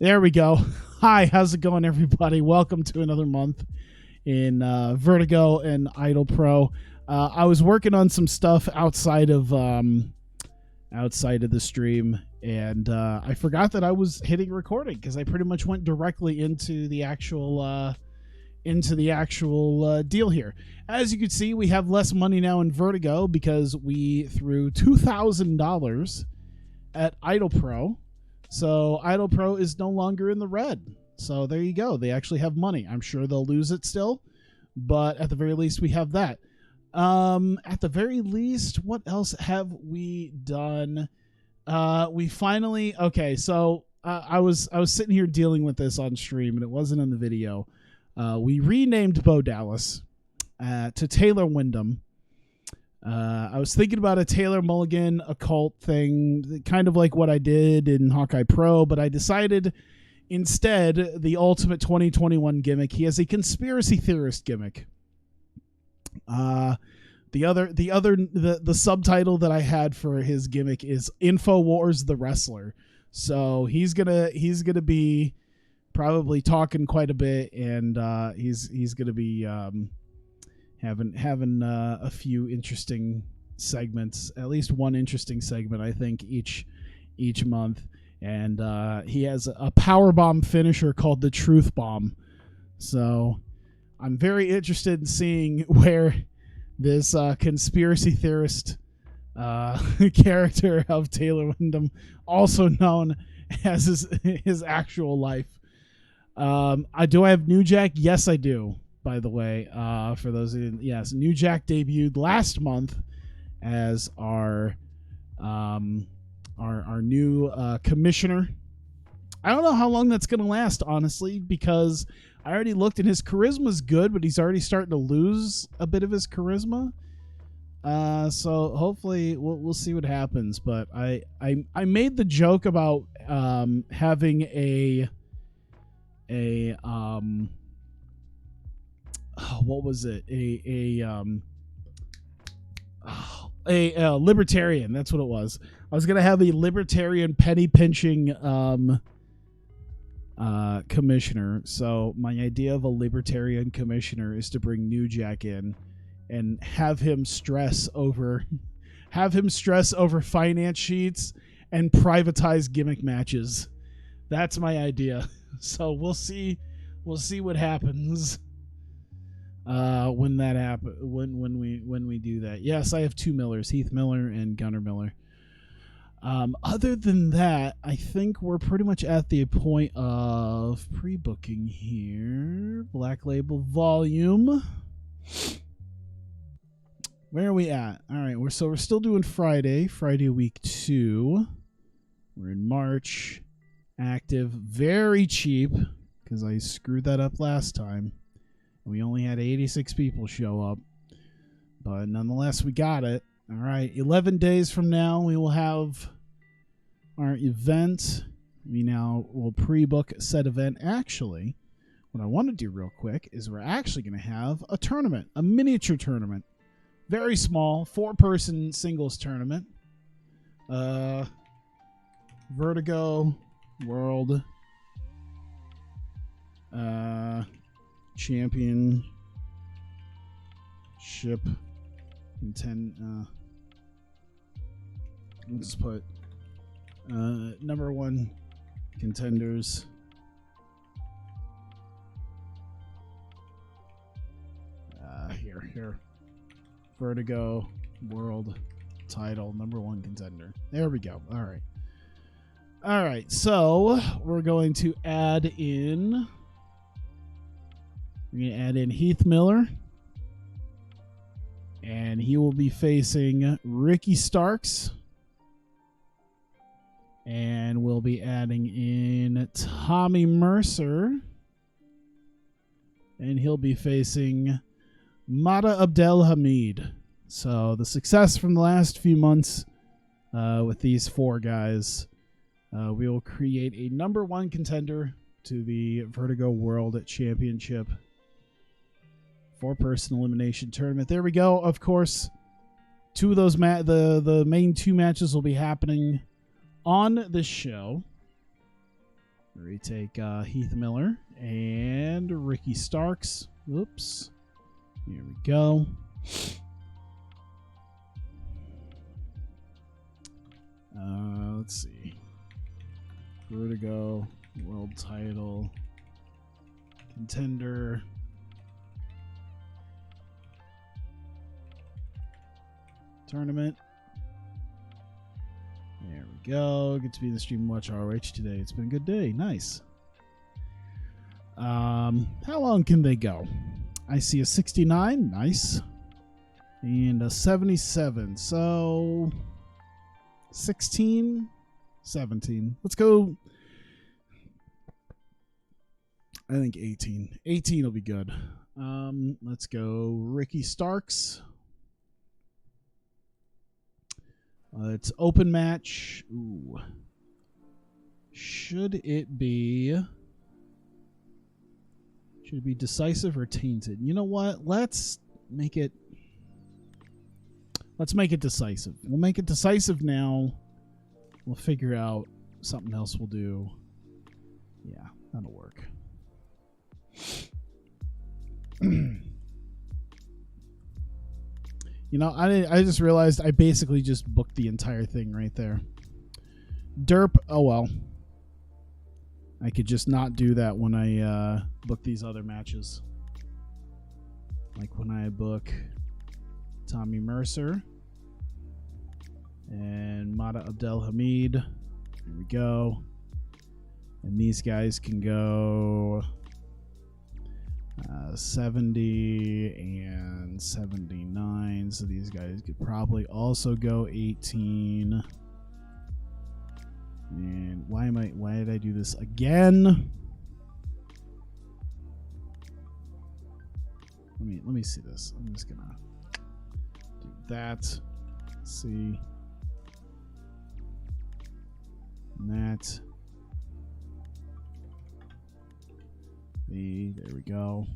There we go. Hi, how's it going, everybody? Welcome to another month in Vertigo and IdolPro. I was working on some stuff outside of the stream, and I forgot that I was hitting recording because I pretty much went directly into the actual deal here. As you can see, we have less money now in Vertigo because we threw $2,000 at IdolPro. So IdolPro is no longer in the red. So there you go. They actually have money. I'm sure they'll lose it still, but at the very least we have that. At the very least, what else have we done? We finally, okay, so I was sitting here dealing with this on stream and it wasn't in the video. We renamed Bo Dallas to Taylor Wyndham. I was thinking about a Taylor Mulligan occult thing, kind of like what I did in Hawkeye Pro, but I decided instead the ultimate 2021 gimmick. He has a conspiracy theorist gimmick. The subtitle that I had for his gimmick is InfoWars the Wrestler. So he's gonna be probably talking quite a bit, and he's gonna be having a few interesting segments, at least one interesting segment, I think, each month. And he has a powerbomb finisher called the Truth Bomb. So I'm very interested in seeing where this conspiracy theorist character of Taylor Wyndham, also known as his actual life. Do I have New Jack? Yes, I do. By the way, for those who didn't, yes, New Jack debuted last month as our new commissioner. I don't know how long that's going to last, honestly, because I already looked and his charisma's good, but he's already starting to lose a bit of his charisma. So hopefully we'll see what happens. But I made the joke about having what was it? A libertarian. That's what it was. I was gonna have a libertarian penny pinching commissioner. So my idea of a libertarian commissioner is to bring New Jack in and have him stress over finance sheets and privatize gimmick matches. That's my idea. So we'll see what happens when that happens, when we do that. Yes, I have two Millers, Heath Miller and Gunnar Miller. Other than that, I think we're pretty much at the point of pre-booking here. Black Label Volume. Where are we at? All right, we're still doing Friday week 2. We're in March. Active, very cheap, because I screwed that up last time. We only had 86 people show up, but nonetheless, we got it. All right, 11 days from now, we will have our event. We now will pre-book said event. Actually, what I want to do real quick is we're actually going to have a tournament, a miniature tournament. Very small, 4-person singles tournament. Vertigo World Championship let's put number 1 contenders. Here. Vertigo World title, number 1 contender. There we go. All right, so we're going to add in Heath Miller, and he will be facing Ricky Starks, and we'll be adding in Tommy Mercer, and he'll be facing Mata Abdelhamid. So the success from the last few months with these 4 guys, we will create a number 1 contender to the Vertigo World Championship 4-person elimination tournament. There we go. Of course, 2 of those the main 2 matches will be happening on this show. We take Heath Miller and Ricky Starks. Oops. Here we go. Let's see. Vertigo, world title, contender. Tournament. There we go. Get to be in the stream and watch ROH today. It's been a good day. Nice. How long can they go? I see a 69. Nice. And a 77. So 16, 17. Let's go. I think 18. 18 will be good. Let's go Ricky Starks. It's open match. Ooh. Should it be decisive or tainted? You know what? Let's make it decisive. We'll make it decisive now. We'll figure out something else we'll do. Yeah, that'll work. You know, I just realized I basically just booked the entire thing right there. Derp, oh well. I could just not do that when I book these other matches. Like when I book Tommy Mercer and Mata Abdelhamid. Here we go. And these guys can go 70 and 79. So these guys could probably also go 18. And why did I do this again? Let me see this. I'm just gonna do that. Let's see. And that. There we go.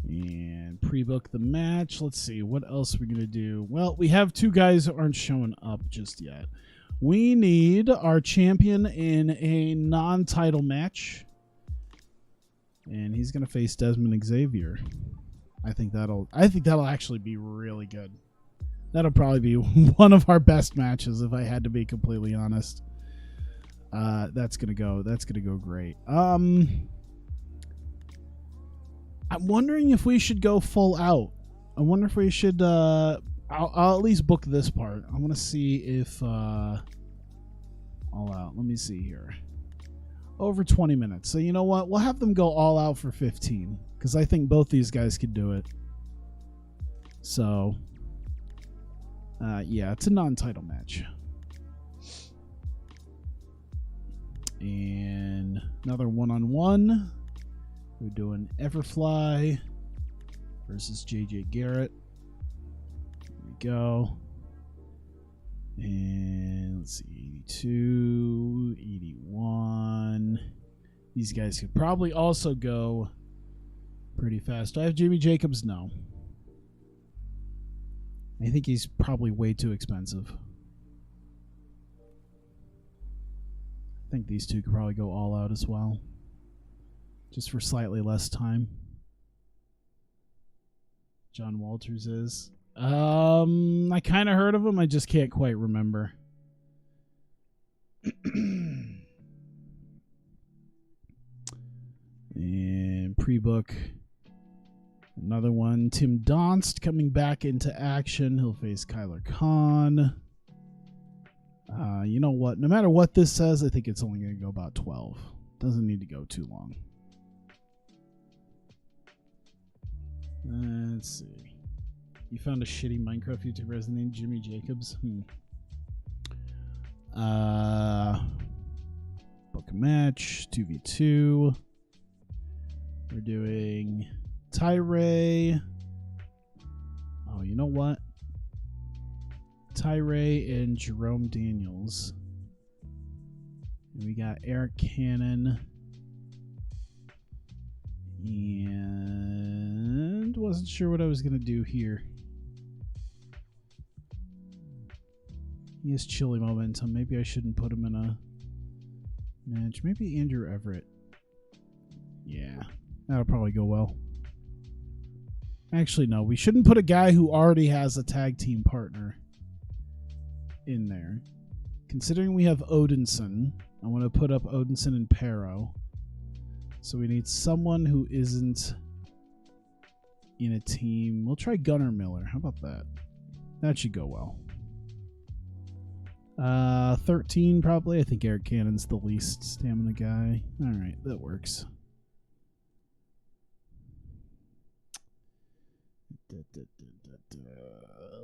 And pre-book the match. Let's see, what else we're going to do. Well, we have two guys that aren't showing up just yet. We need our champion in a non-title match. And he's going to face Desmond Xavier. I think that'll actually be really good. That'll probably be one of our best matches if I had to be completely honest. That's gonna go great. I'm wondering if we should go full out. I wonder if we should I'll at least book this part. I want to see if all out. Let me see here. Over 20 minutes. So you know what? We'll have them go all out for 15 because I think both these guys could do it. So yeah, it's a non-title match. And another one-on-one. We're doing Everfly versus Jj Garrett. Here we go. And let's see, 82, 81. These guys could probably also go pretty fast. Do I have Jimmy Jacobs? No. I think he's probably way too expensive. I think these two could probably go all out as well. Just for slightly less time. John Walters is. I kind of heard of him. I just can't quite remember. And pre-book. Another one. Tim Donst coming back into action. He'll face Kyler Khan. You know what? No matter what this says, I think it's only going to go about 12. Doesn't need to go too long. Let's see. You found a shitty Minecraft YouTuber named Jimmy Jacobs? Book a match. 2v2. We're doing Tyree. Oh, you know what? Tyree and Jerome Daniels. And we got Eric Cannon. And wasn't sure what I was going to do here. He has chilly momentum. Maybe I shouldn't put him in a match. Maybe Andrew Everett. Yeah, that'll probably go well. Actually, no. We shouldn't put a guy who already has a tag team partner in there. Considering we have Odinson, I want to put up Odinson and Pero. So we need someone who isn't in a team. We'll try Gunnar Miller. How about that? That should go well. 13 probably. I think Eric Cannon's the least stamina guy. All right, that works.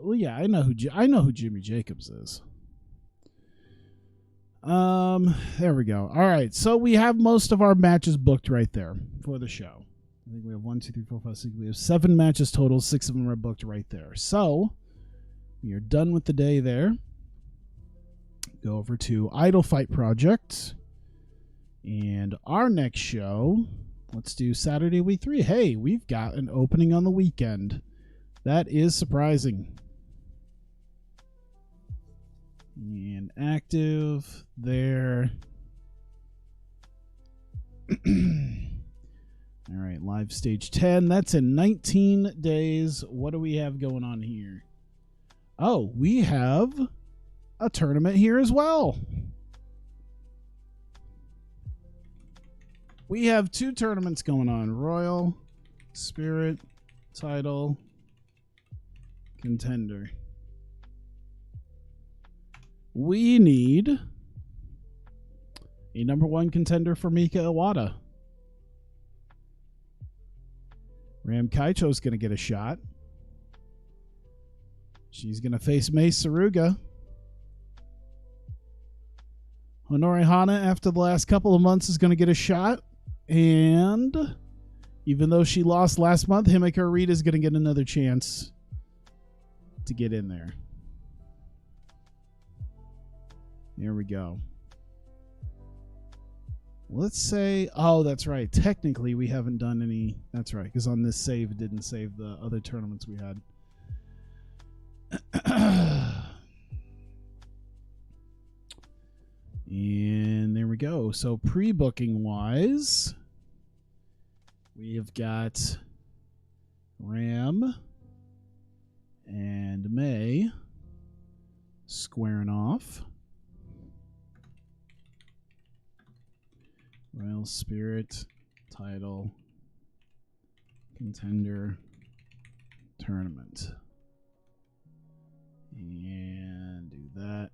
Well, yeah, I know who Jimmy Jacobs is. There we go. All right, so we have most of our matches booked right there for the show. I think we have 1, 2, 3, 4, 5, 6. We have 7 matches total. 6 of them are booked right there. So we are done with the day there. Go over to Idolfight Project. And our next show, let's do Saturday week 3. Hey, we've got an opening on the weekend. That is surprising. And active there. All right, live stage 10. That's in 19 days. What do we have going on here? Oh, we have a tournament here as well. We have 2 tournaments going on. Royal, Spirit, Title, Contender. We need a #1 contender for Mika Iwata. Ram Kaicho's going to get a shot. She's going to face Mei Saruga. Honori Hana, after the last couple of months, is going to get a shot. And even though she lost last month, Himeka Arita is going to get another chance to get in there. There we go. Let's say, oh, that's right. Technically, we haven't done any. That's right, because on this save, it didn't save the other tournaments we had. And there we go. So pre-booking wise, we have got Ram and May squaring off. Royal Spirit, Title, Contender Tournament. And do that.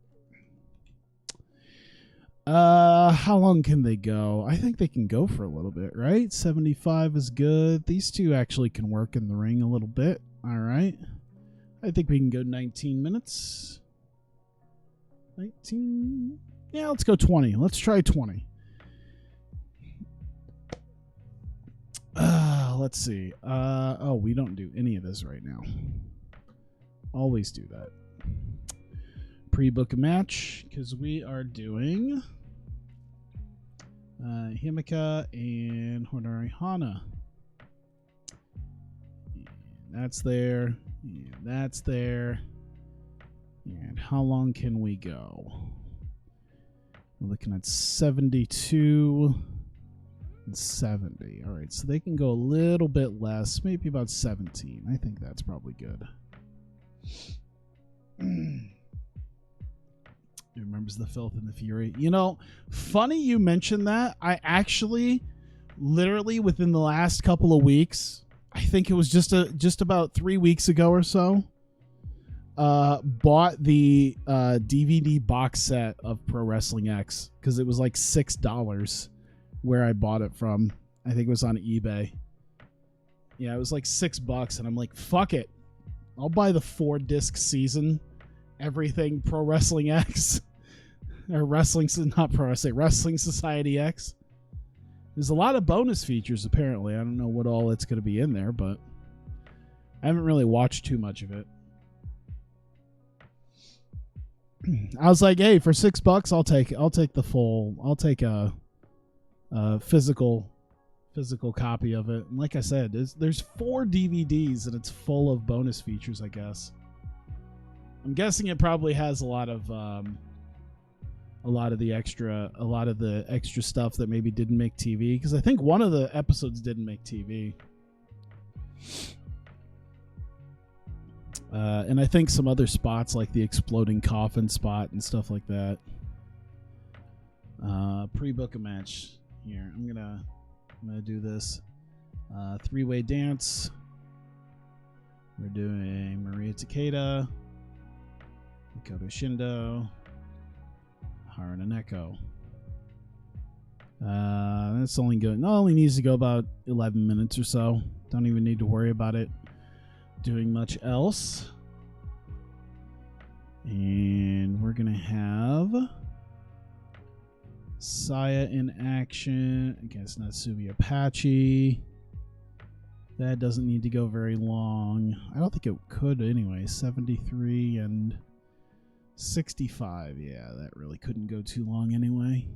How long can they go? I think they can go for a little bit, right? 75 is good. These two actually can work in the ring a little bit. All right. I think we can go 19 minutes. 19. Yeah, let's go 20. Let's try 20. Let's see. Oh, we don't do any of this right now. Always do that. Pre-book a match because we are doing Himeka and Honori Hana. And that's there. And that's there. And how long can we go? We're looking at 72 and 70. All right, so they can go a little bit less, maybe about 17. I think that's probably good. He remembers the filth and the fury. You know, funny you mentioned that. I actually, literally within the last couple of weeks, I think it was just about 3 weeks ago or so, bought the DVD box set of Pro Wrestling X because it was like $6 where I bought it from. I think it was on eBay. Yeah, it was like $6, and I'm like, fuck it. I'll buy the 4-disc season, everything Pro Wrestling X, or Wrestling Society X. There's a lot of bonus features, apparently. I don't know what all it's going to be in there, but I haven't really watched too much of it. I was like, hey, for $6, I'll take the full. I'll take a physical copy of it. And like I said, there's 4 DVDs and it's full of bonus features, I guess. I'm guessing it probably has a lot of the extra stuff that maybe didn't make TV, because I think one of the episodes didn't make TV. And I think some other spots like the exploding coffin spot and stuff like that. Pre-book a match here. I'm gonna do this. 3-way dance. We're doing Maria Takeda, Mikoto Shindo, Haruna Neko. That's only good. Only needs to go about 11 minutes or so. Don't even need to worry about it doing much else. And we're gonna have Saya in action against Natsubi Apache. That doesn't need to go very long. I don't think it could anyway. 73 and 65. Yeah, that really couldn't go too long anyway.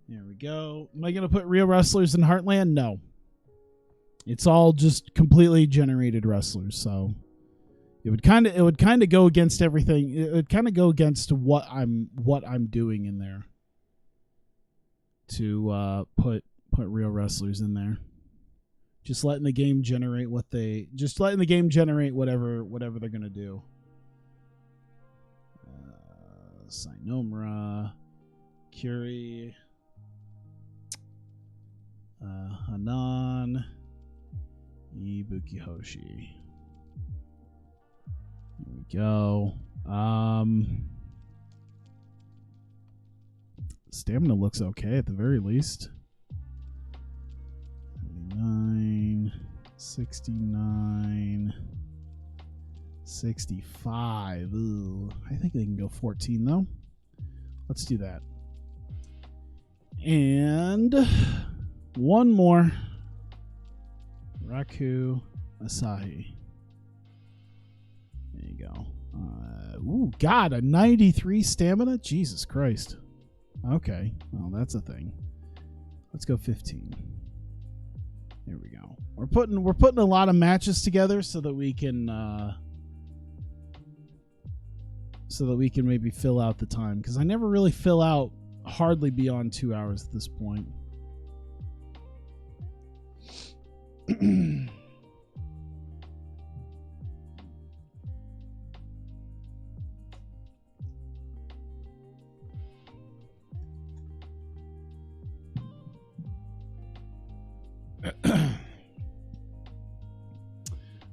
There we go. Am I going to put real wrestlers in Heartland? No. It's all just completely generated wrestlers, so it would kind of go against everything. It would kind of go against what I'm doing in there to put real wrestlers in there. Just letting the game generate whatever they're gonna do. Sainomura, Curie, Hanan, Ibuki Hoshi. Here we go. Stamina looks okay at the very least. 79, 69, 65. Ooh, I think they can go 14 though. Let's do that. And one more. Raku, Asahi. There you go. Ooh, God, a 93 stamina? Jesus Christ. Okay, well, that's a thing. Let's go 15. There we go. We're putting a lot of matches together so that we can maybe fill out the time, because I never really fill out hardly beyond 2 hours at this point.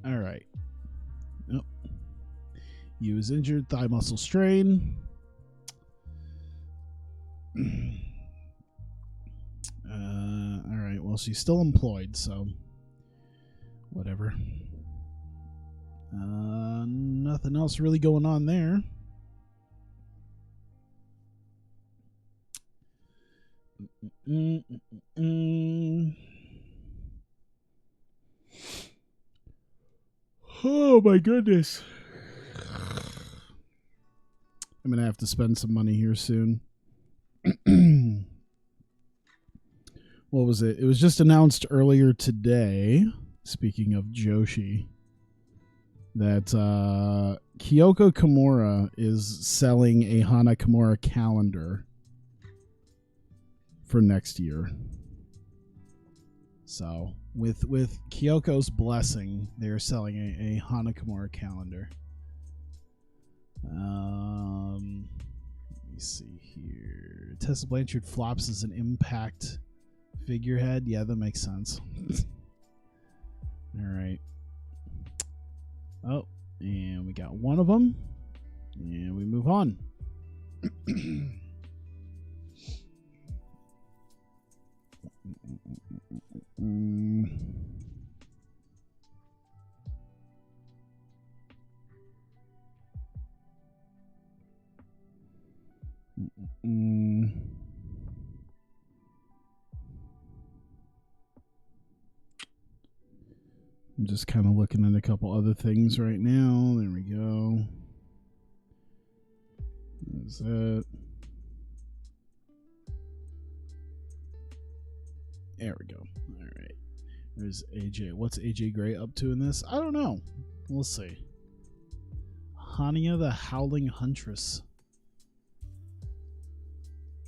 All right. Yep. He was injured, thigh muscle strain. All right. Well, she's still employed, so whatever. Nothing else really going on there. Oh my goodness. I'm gonna have to spend some money here soon. What was it? It was just announced earlier today, speaking of Joshi, that Kyoko Kimura is selling a Hana Kimura calendar for next year. So with Kyoko's blessing, they're selling a Hana Kimura calendar. Let me see here. Tessa Blanchard flops as an Impact figurehead. Yeah, that makes sense. All right. Oh, and we got one of them, and we move on. I'm just kind of looking at a couple other things right now. There we go. There's that. There we go. All right. There's AJ. What's AJ Gray up to in this? I don't know. We'll see. Hania the Howling Huntress.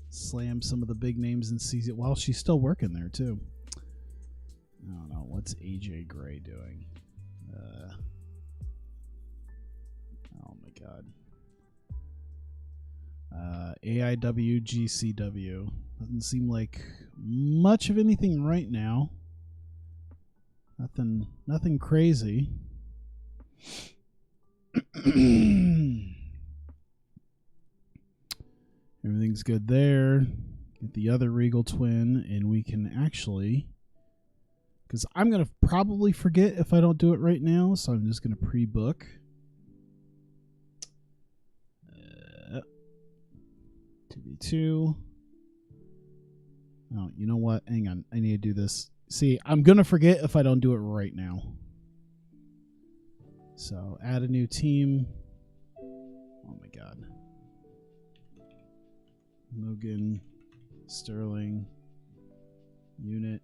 Slam some of the big names and seize it while she's still working there, too. I don't know. What's AJ Gray doing? Oh, my God. AIWGCW. Doesn't seem like much of anything right now. Nothing crazy. Everything's good there. Get the other Regal Twin, and we can actually... Because I'm going to probably forget if I don't do it right now, so I'm just going to pre-book. 2v2. Oh, you know what? Hang on. I need to do this. See, I'm going to forget if I don't do it right now. So, add a new team. Oh my God. Logan, Sterling, Unit.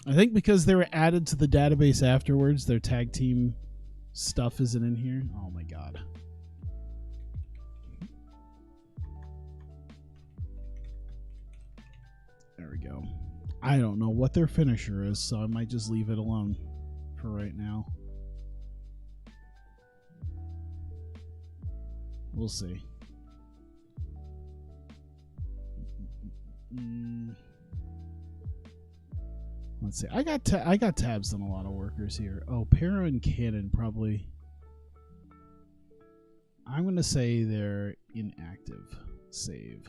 I think because they were added to the database afterwards, their tag team stuff isn't in here. Oh my God. There we go. I don't know what their finisher is, so I might just leave it alone for right now. We'll see. Let's see. I got tabs on a lot of workers here. Oh, Para and Cannon probably. I'm gonna say they're inactive. Save.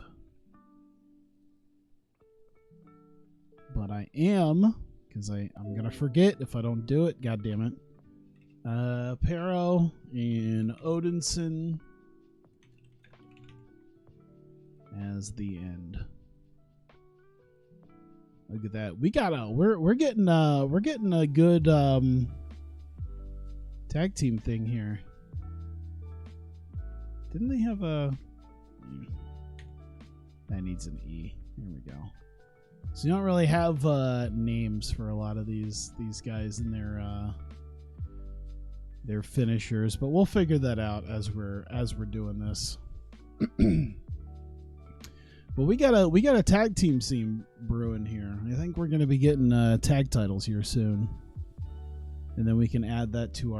But I am, because I'm gonna forget if I don't do it. God damn it. Pero and Odinson as the end. Look at that. We're getting a good tag team thing here. Didn't they have a... That needs an E. Here we go. So you don't really have names for a lot of these guys in their finishers, but we'll figure that out as we're doing this. But we got a tag team scene brewing here. I think we're going to be getting tag titles here soon, and then we can add that to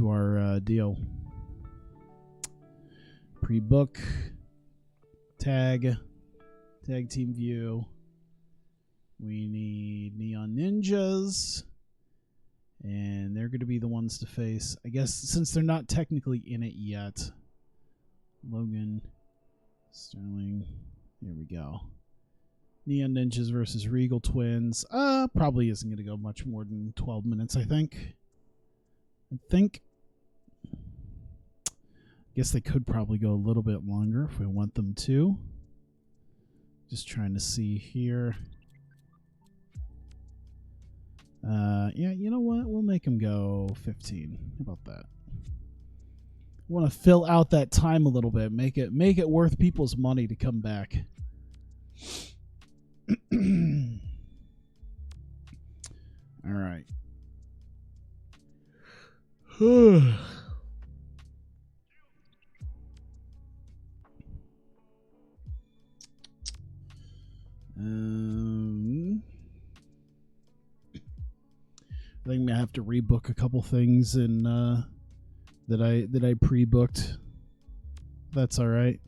our deal. Pre-book, tag team view. We need Neon Ninjas, and they're going to be the ones to face. I guess since they're not technically in it yet. Logan, Sterling, here we go. Neon Ninjas versus Regal Twins. Probably isn't going to go much more than 12 minutes, I think. Guess they could probably go a little bit longer if we want them to. Just trying to see here. Yeah, you know what? We'll make them go 15. How about that? Want to fill out that time a little bit, make it worth people's money to come back. All right. I think I have to rebook a couple things in that I pre-booked. That's all right.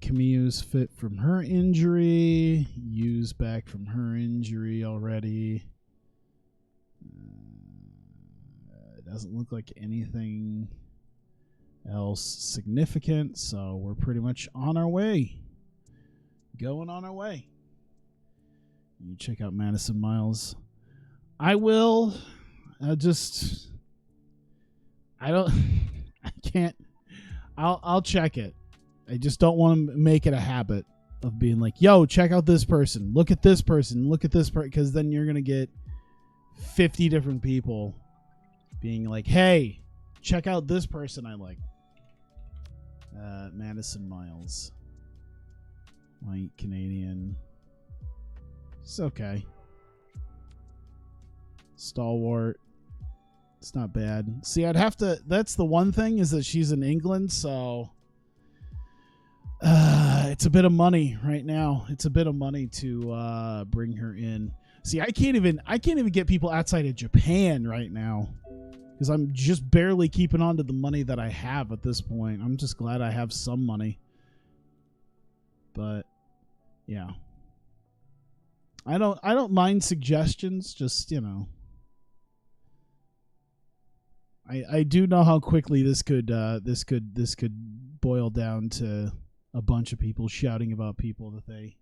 Camille's fit from her injury. Yu's back from her injury already. It doesn't look like anything else significant, so we're pretty much on our way. Going on our way. You check out Madison Miles. I will. I can't. I'll check it. I just don't want to make it a habit of being like, yo, check out this person. Look at this person. Look at this person. Because then you're going to get 50 different people being like, hey, check out this person I like. Madison Miles. White Canadian. It's okay. Stalwart. It's not bad. See, I'd have to... That's the one thing, is that she's in England, so... it's a bit of money right now. It's a bit of money to bring her in. See, I can't even get people outside of Japan right now, because I'm just barely keeping on to the money that I have at this point. I'm just glad I have some money. But yeah. I don't mind suggestions, just, you know. I do know how quickly this could boil down to a bunch of people shouting about people that they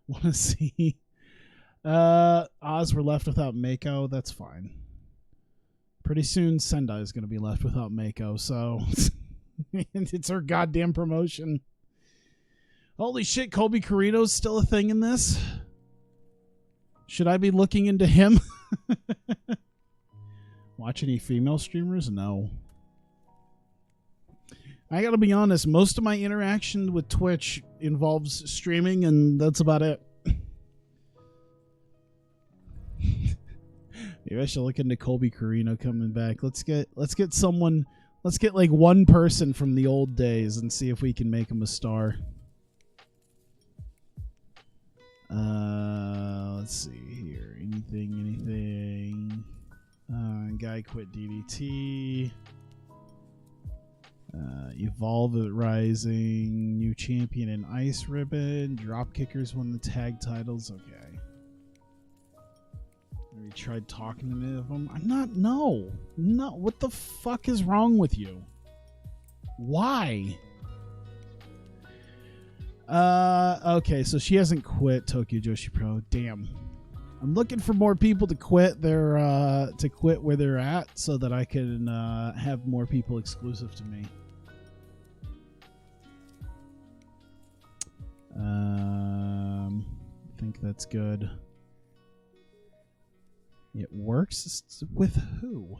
want to see. Oz, we're left without Mako. That's fine. Pretty soon Sendai is going to be left without Mako, so it's her goddamn promotion. Holy shit, Colby Carrito's still a thing in this? Should I be looking into him? Watch any female streamers? No. I gotta be honest, most of my interaction with Twitch involves streaming, and that's about it. Maybe I should look into Colby Carino coming back. Let's get someone, let's get like one person from the old days and see if we can make him a star. Let's see here. Anything. Guy quit DDT. Evolve at Rising. New champion in Ice Ribbon. Drop Kickers won the tag titles. Okay. We tried talking to any of them. I'm not. No. What the fuck is wrong with you? Why? Okay, so she hasn't quit Tokyo Joshi Pro. Damn. I'm looking for more people to quit where they're at, so that I can have more people exclusive to me. I think that's good. It works with who?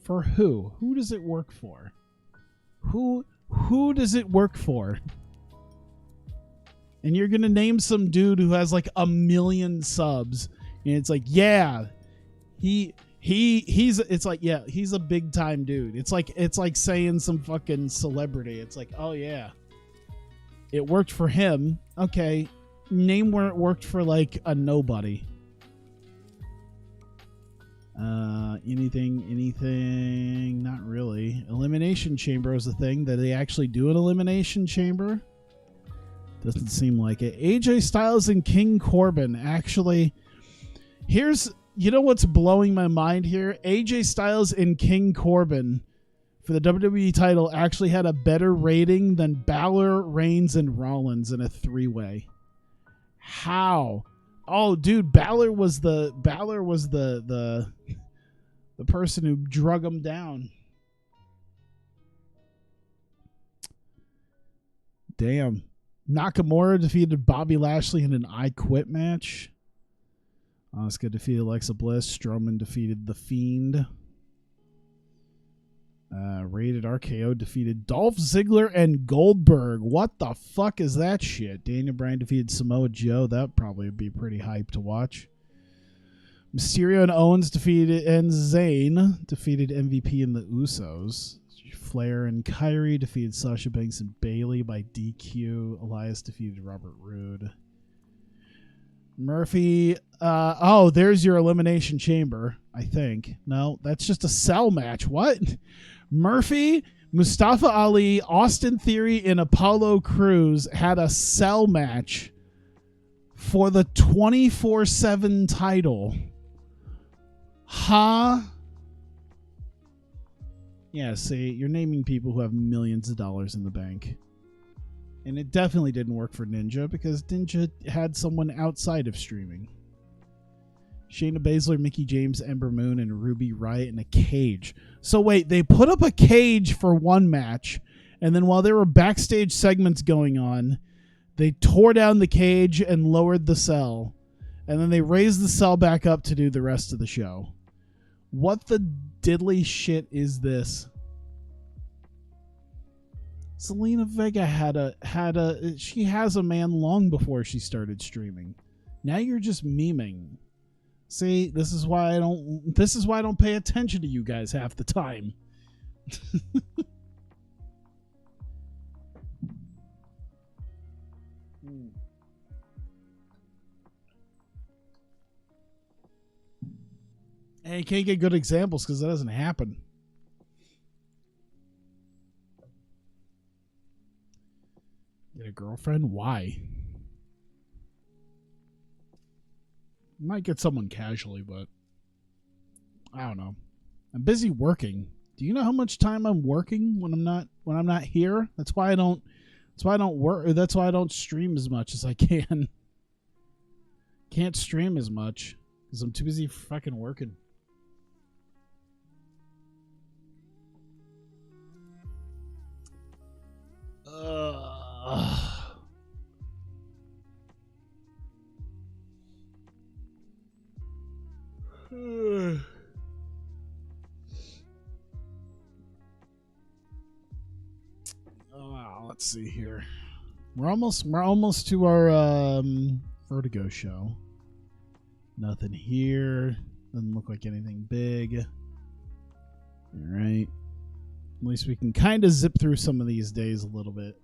For who? Who does it work for? Who does it work for? And you're gonna name some dude who has like 1 million subs, and it's like, yeah, he's it's like, yeah, he's a big time dude. It's like saying some fucking celebrity. It's like, oh yeah, it worked for him. Okay, name where it worked for like a nobody. Anything? Not really. Elimination Chamber is a thing. That they actually do an Elimination Chamber? Doesn't seem like it. AJ Styles and King Corbin. Actually, you know what's blowing my mind here? AJ Styles and King Corbin for the WWE title actually had a better rating than Balor, Reigns, and Rollins in a 3-way. How? Oh, dude, Balor was the person who drug him down. Damn. Nakamura defeated Bobby Lashley in an I Quit match. Asuka defeated Alexa Bliss. Strowman defeated The Fiend. Rated RKO defeated Dolph Ziggler and Goldberg. What the fuck is that shit? Daniel Bryan defeated Samoa Joe. That probably would be pretty hype to watch. Mysterio and Owens and Zayn defeated MVP and the Usos. Flair and Kyrie defeated Sasha Banks and Bayley by DQ. Elias defeated Robert Roode. Murphy. There's your Elimination Chamber, I think. No, that's just a cell match. What? Murphy, Mustafa Ali, Austin Theory, and Apollo Crews had a cell match for the 24/7 title. Huh? Yeah, see, you're naming people who have millions of dollars in the bank. And it definitely didn't work for Ninja, because Ninja had someone outside of streaming. Shayna Baszler, Mickie James, Ember Moon, and Ruby Riott in a cage. So wait, they put up a cage for one match, and then while there were backstage segments going on, they tore down the cage and lowered the cell, and then they raised the cell back up to do the rest of the show. What the diddly shit is this? Zelina Vega she has a man long before she started streaming. Now you're just memeing. See, this is why I don't pay attention to you guys half the time. And you can't get good examples because that doesn't happen. Get a girlfriend? Why? Might get someone casually, but I don't know. I'm busy working. Do you know how much time I'm working when I'm not here? That's why I don't work. That's why I don't stream as much as I can. Can't stream as much because I'm too busy fucking working. Let's see here. We're almost to our Vertigo show. Nothing here. Doesn't look like anything big. All right. At least we can kind of zip through some of these days a little bit.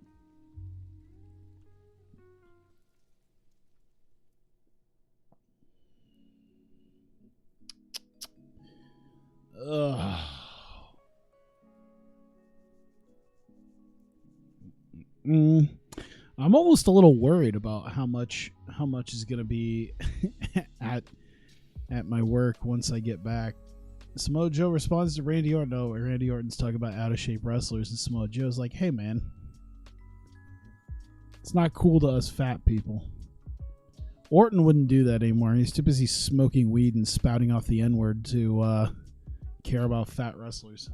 I'm almost a little worried about how much is going to be at my work once I get back. Samoa Joe responds to Randy Orton. No, Randy Orton's talking about out of shape wrestlers, and Samoa Joe's like, "Hey, man, it's not cool to us fat people." Orton wouldn't do that anymore. He's too busy smoking weed and spouting off the N-word to care about fat wrestlers.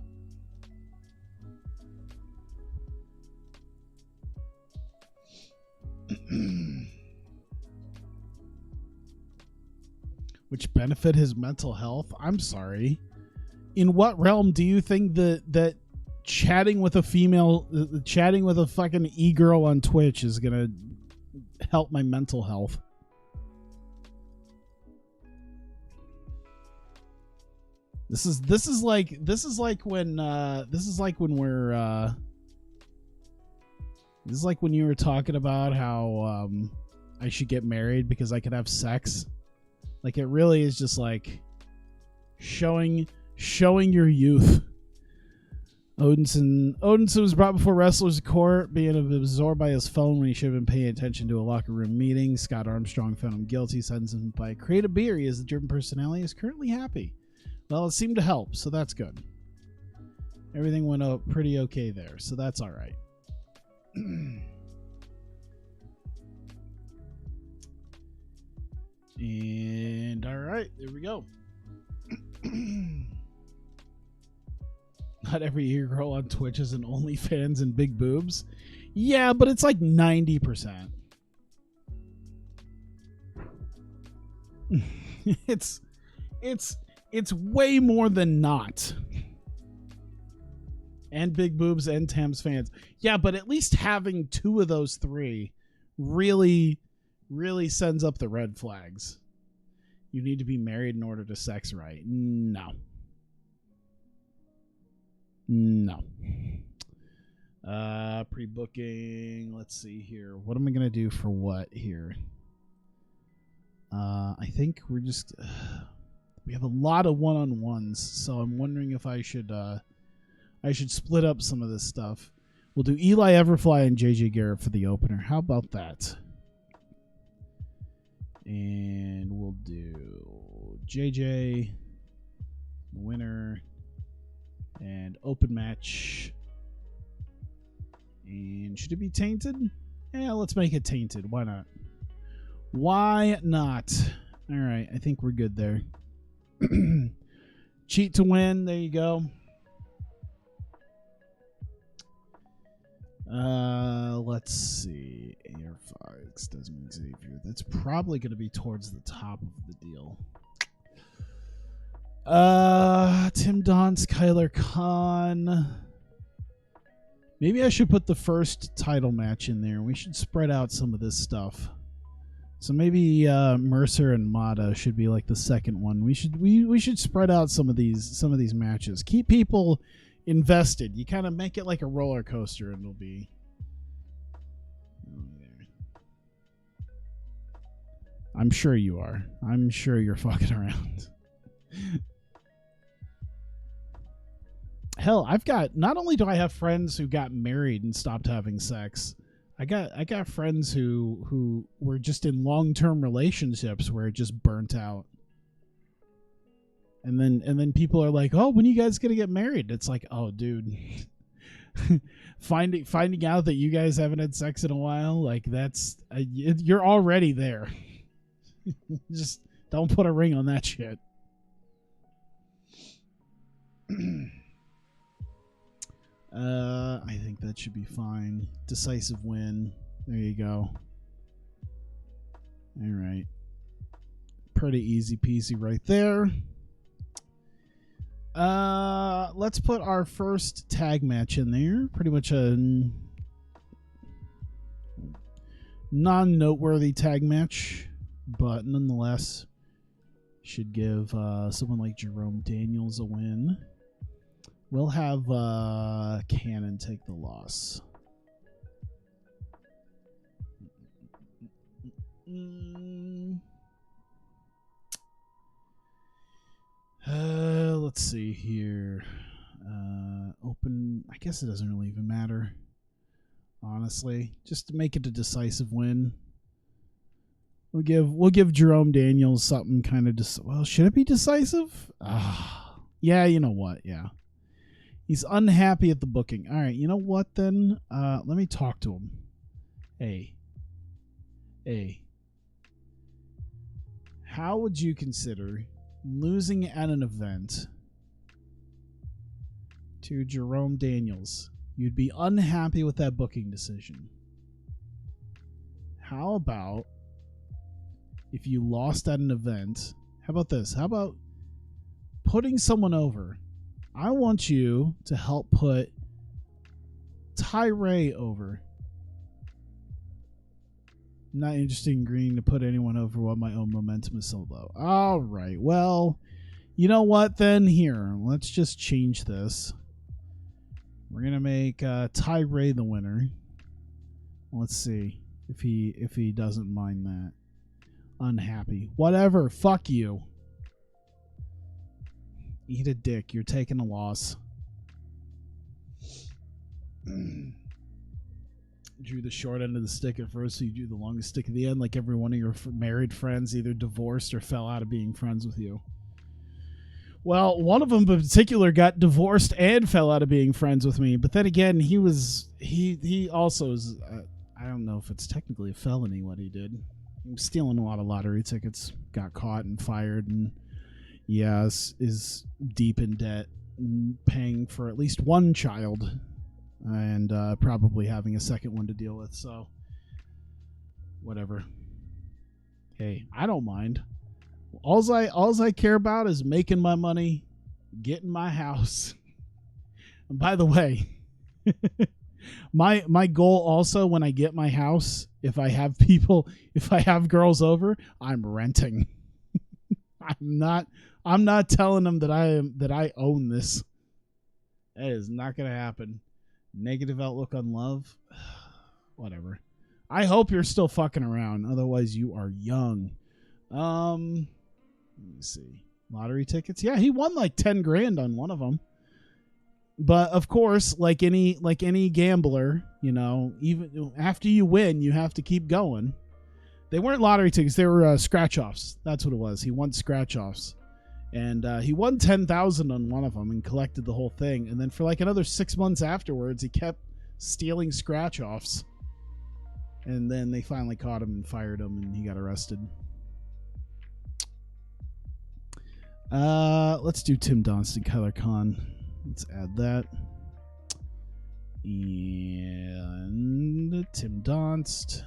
Which benefit his mental health? I'm sorry. In what realm do you think that chatting with a fucking e-girl on Twitch is gonna help my mental health? This is like when you were talking about how I should get married because I could have sex. Like, it really is just like showing your youth. Odinson was brought before wrestlers' court, being absorbed by his phone when he should have been paying attention to a locker room meeting. Scott Armstrong found him guilty, sentenced him by create a beer. He is the driven personality. Is currently happy. Well, it seemed to help, so that's good. Everything went out pretty okay there, so that's all right. And all right, there we go. Not every e-girl on Twitch is an OnlyFans and big boobs. Yeah, but it's like 90%. It's way more than not. And big boobs and Tams fans. Yeah, but at least having two of those three really sends up the red flags. You need to be married in order to sex right. No. Pre-booking. Let's see here. What am I going to do for what here? I think we're just... we have a lot of one-on-ones, so I'm wondering if I should split up some of this stuff. We'll do Eli Everfly and Jj Garrett for the opener. How about that? And we'll do JJ, winner, and open match. And should it be tainted? Yeah, let's make it tainted. Why not? Why not? All right, I think we're good there. Cheat to win. There you go. Let's see. Airfox, Desmond Xavier. That's probably going to be towards the top of the deal. Tim Don's Kyler Khan. Maybe I should put the first title match in there. We should spread out some of this stuff. So maybe Mercer and Mata should be like the second one. We should spread out some of these matches. Keep people invested. You kind of make it like a roller coaster, and it'll be. I'm sure you are. I'm sure you're fucking around. Hell, I've got, not only do I have friends who got married and stopped having sex, I got friends who were just in long-term relationships where it just burnt out. And then people are like, "Oh, when are you guys going to get married?" It's like, "Oh, dude." finding out that you guys haven't had sex in a while, like that's you're already there. Just don't put a ring on that shit. I think that should be fine. Decisive win. There you go. All right. Pretty easy peasy right there. Let's put our first tag match in there. Pretty much a non-noteworthy tag match, but nonetheless should give someone like Jerome Daniels a win. We'll have Cannon take the loss. Let's see here. Open. I guess it doesn't really even matter. Honestly, just to make it a decisive win. We'll give Jerome Daniels something kind of well, should it be decisive? Yeah, you know what? Yeah. He's unhappy at the booking. All right, you know what then? Let me talk to him. Hey. How would you consider losing at an event to Jerome Daniels? You'd be unhappy with that booking decision. How about if you lost at an event? How about this? How about putting someone over? I want you to help put Ty-Ray over. Not interested in agreeing to put anyone over while my own momentum is so low. All right. Well, you know what then? Here, let's just change this. We're going to make Ty-Ray the winner. Let's see if he doesn't mind that. Unhappy. Whatever. Fuck you. Eat a dick. You're taking a loss. Drew the short end of the stick at first, so you drew the longest stick at the end, like every one of your married friends either divorced or fell out of being friends with you. Well, one of them in particular got divorced and fell out of being friends with me, but then again, he also is, I don't know if it's technically a felony what he did. He was stealing a lot of lottery tickets, got caught and fired, and yes, is deep in debt and paying for at least one child and probably having a second one to deal with. So whatever. Hey, I don't mind. Alls I care about is making my money, getting my house. And by the way, my goal also when I get my house, if I have girls over, I'm renting. I'm not telling them that I own this. That is not going to happen. Negative outlook on love. Whatever. I hope you're still fucking around. Otherwise, you are young. Let me see. Lottery tickets. Yeah, he won like 10 grand on one of them. But of course, like any gambler, you know, even after you win, you have to keep going. They weren't lottery tickets. They were scratch-offs. That's what it was. He won scratch-offs. And he won $10,000 on one of them and collected the whole thing. And then for like another 6 months afterwards, he kept stealing scratch-offs. And then they finally caught him and fired him, and he got arrested. Let's do Tim Donston, Kyler Khan. Let's add that. And Tim Donst.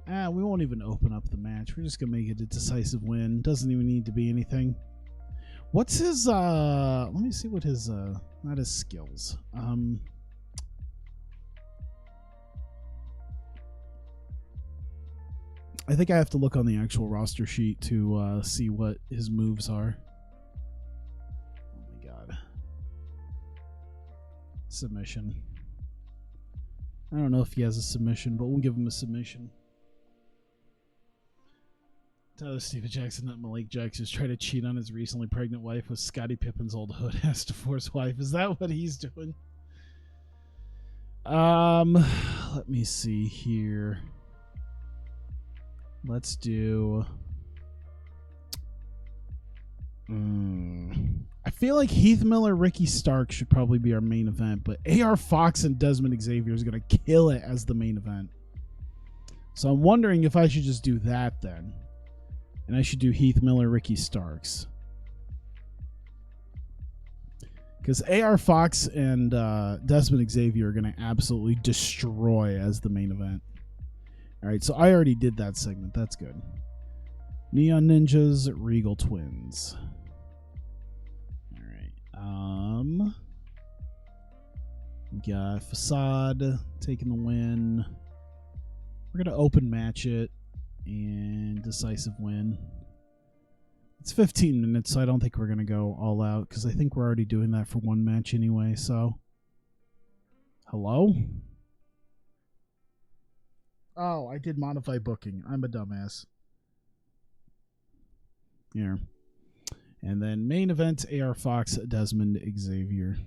And we won't even open up the match. We're just gonna make it a decisive win. Doesn't even need to be anything. What's his let me see what his not his skills. I think I have to look on the actual roster sheet to see what his moves are. Oh my god. Submission. I don't know if he has a submission, but we'll give him a submission. Tyler Steven Jackson, not Malik Jackson, is trying to cheat on his recently pregnant wife with Scottie Pippen's old hood-ass divorced wife. Is that what he's doing? Let me see here. Let's do... I feel like Heath Miller, Ricky Stark should probably be our main event, but AR Fox and Desmond Xavier is going to kill it as the main event. So I'm wondering if I should just do that then. And I should do Heath Miller, Ricky Starks. Because AR Fox and Desmond Xavier are going to absolutely destroy as the main event. All right, so I already did that segment. That's good. Neon Ninjas, Regal Twins. All right. We got Facade taking the win. We're going to open match it and decisive win. It's 15 minutes, so I don't think we're going to go all out because I think we're already doing that for one match anyway, so. Hello? Oh, I did modify booking. I'm a dumbass. Here. And then main event, AR Fox, Desmond Xavier.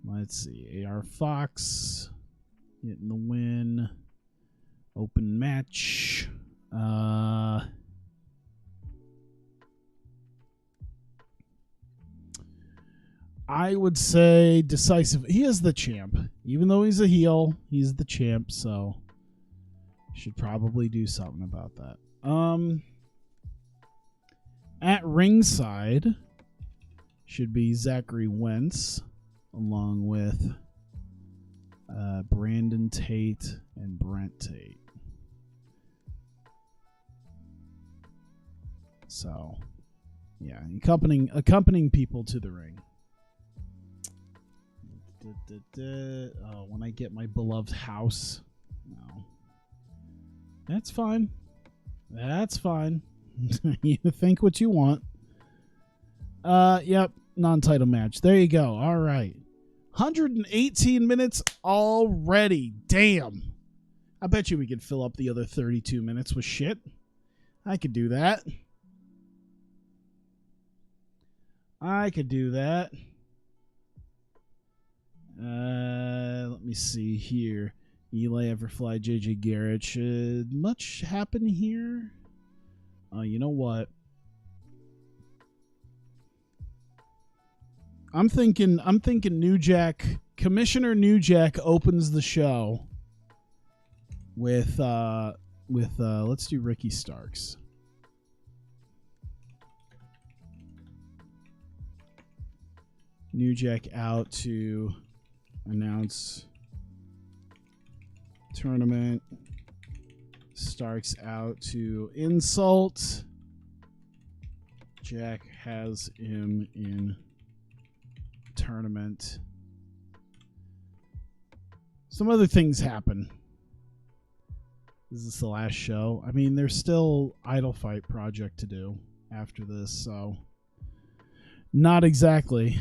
Let's see. AR Fox getting the win. Open match. I would say decisive. He is the champ. Even though he's a heel, he's the champ, so should probably do something about that. At ringside should be Zachary Wentz along with Brandon Tate and Brent Tate. So, yeah, accompanying people to the ring. Oh, when I get my beloved house. No. That's fine. That's fine. You think what you want. Yep. Non-title match. There you go. All right. 118 minutes already. Damn. I bet you we could fill up the other 32 minutes with shit. I could do that. I could do that. Let me see here. Eli Everfly, Jj Garrett. Should much happen here? You know what? I'm thinking New Jack, Commissioner New Jack opens the show with let's do Ricky Starks. New Jack out to announce tournament. Starks out to insult. Jack has him in tournament. Some other things happen. Is this the last show? I mean, there's still Idolfight Project to do after this, so not exactly.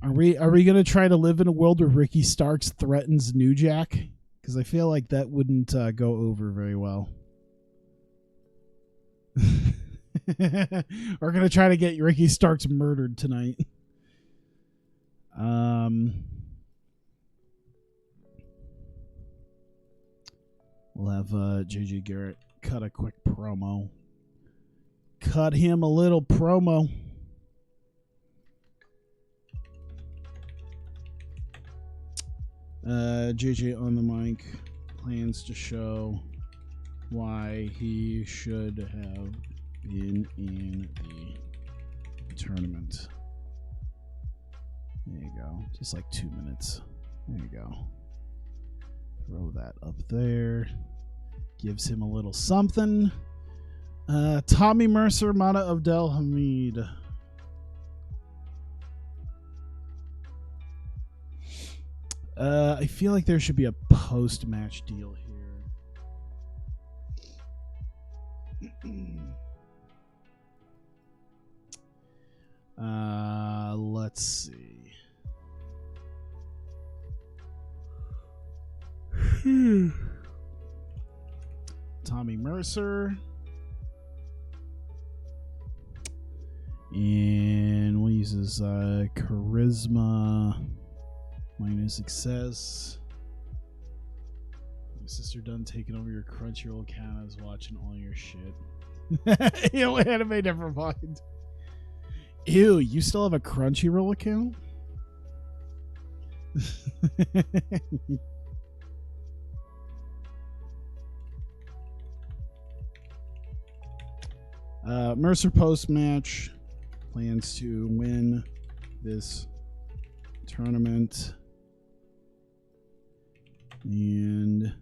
Are we going to try to live in a world where Ricky Starks threatens New Jack? Because I feel like that wouldn't go over very well. We're going to try to get Ricky Starks murdered tonight. We'll have Jj Garrett cut a quick promo. Cut him a little promo. JJ on the mic plans to show why he should have been in the tournament. There you go. Just like 2 minutes. There you go. Throw that up there. Gives him a little something. Tommy Mercer, Mana Abdel Hamid. I feel like there should be a post-match deal here. Let's see. Tommy Mercer. And we'll use his charisma minus success. My sister done taking over your Crunchyroll account. I was watching all your shit. Ew, anime never mind. Ew, you still have a Crunchyroll account? Mercer post-match plans to win this tournament and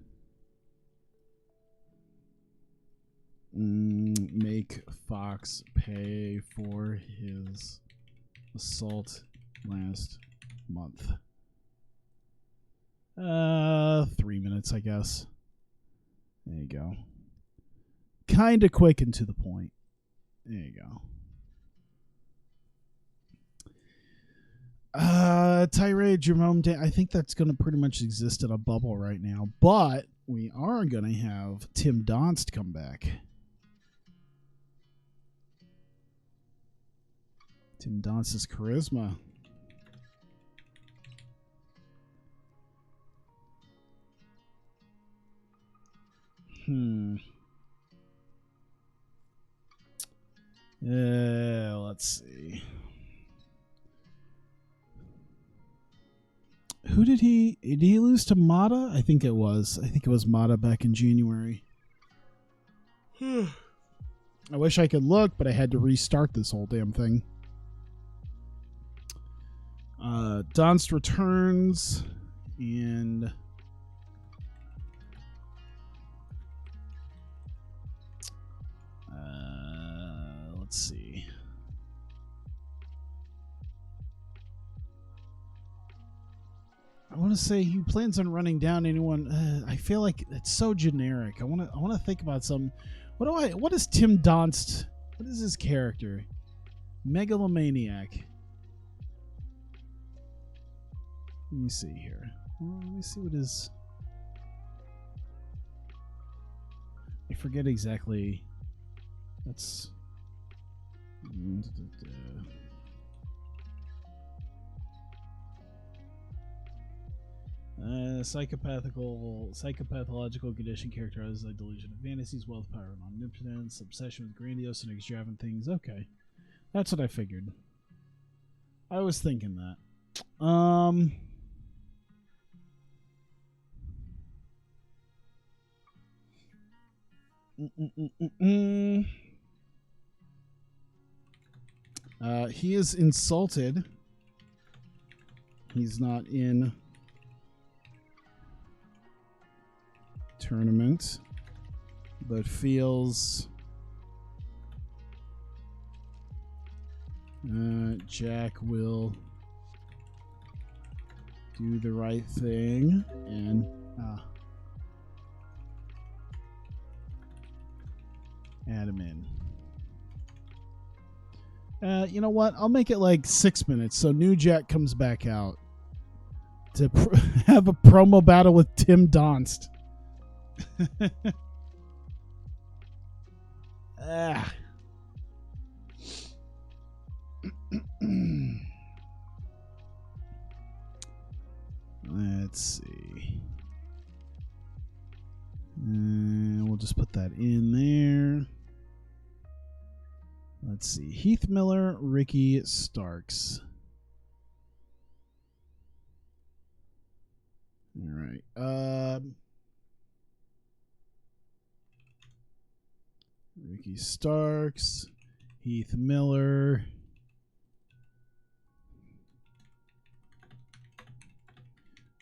make Fox pay for his assault last month. 3 minutes, I guess. There you go. Kind of quick and to the point. There you go. Tirade Jerome I think that's going to pretty much exist in a bubble right now, but we are going to have Tim Donst come back. Tim Donst's charisma. Let's see. Who did he lose to Mata? I think it was Mata back in January. I wish I could look, but I had to restart this whole damn thing. Donst returns and let's see. I want to say he plans on running down anyone. I feel like it's so generic. I want to think about some. What is Tim Donst? What is his character? Megalomaniac. Let me see here. Let me see what his. I forget exactly. That's. Psychopathological condition characterized by delusion of fantasies, wealth, power, and omnipotence, obsession with grandiose and extravagant things. Okay, that's what I figured. I was thinking that. He is insulted. He's not in tournament, but feels Jack will do the right thing and add him in. You know what? I'll make it like 6 minutes so New Jack comes back out to have a promo battle with Tim Donst. Let's see. We'll just put that in there. Let's see. Heath Miller, Ricky Starks. All right. Ricky Starks, Heath Miller.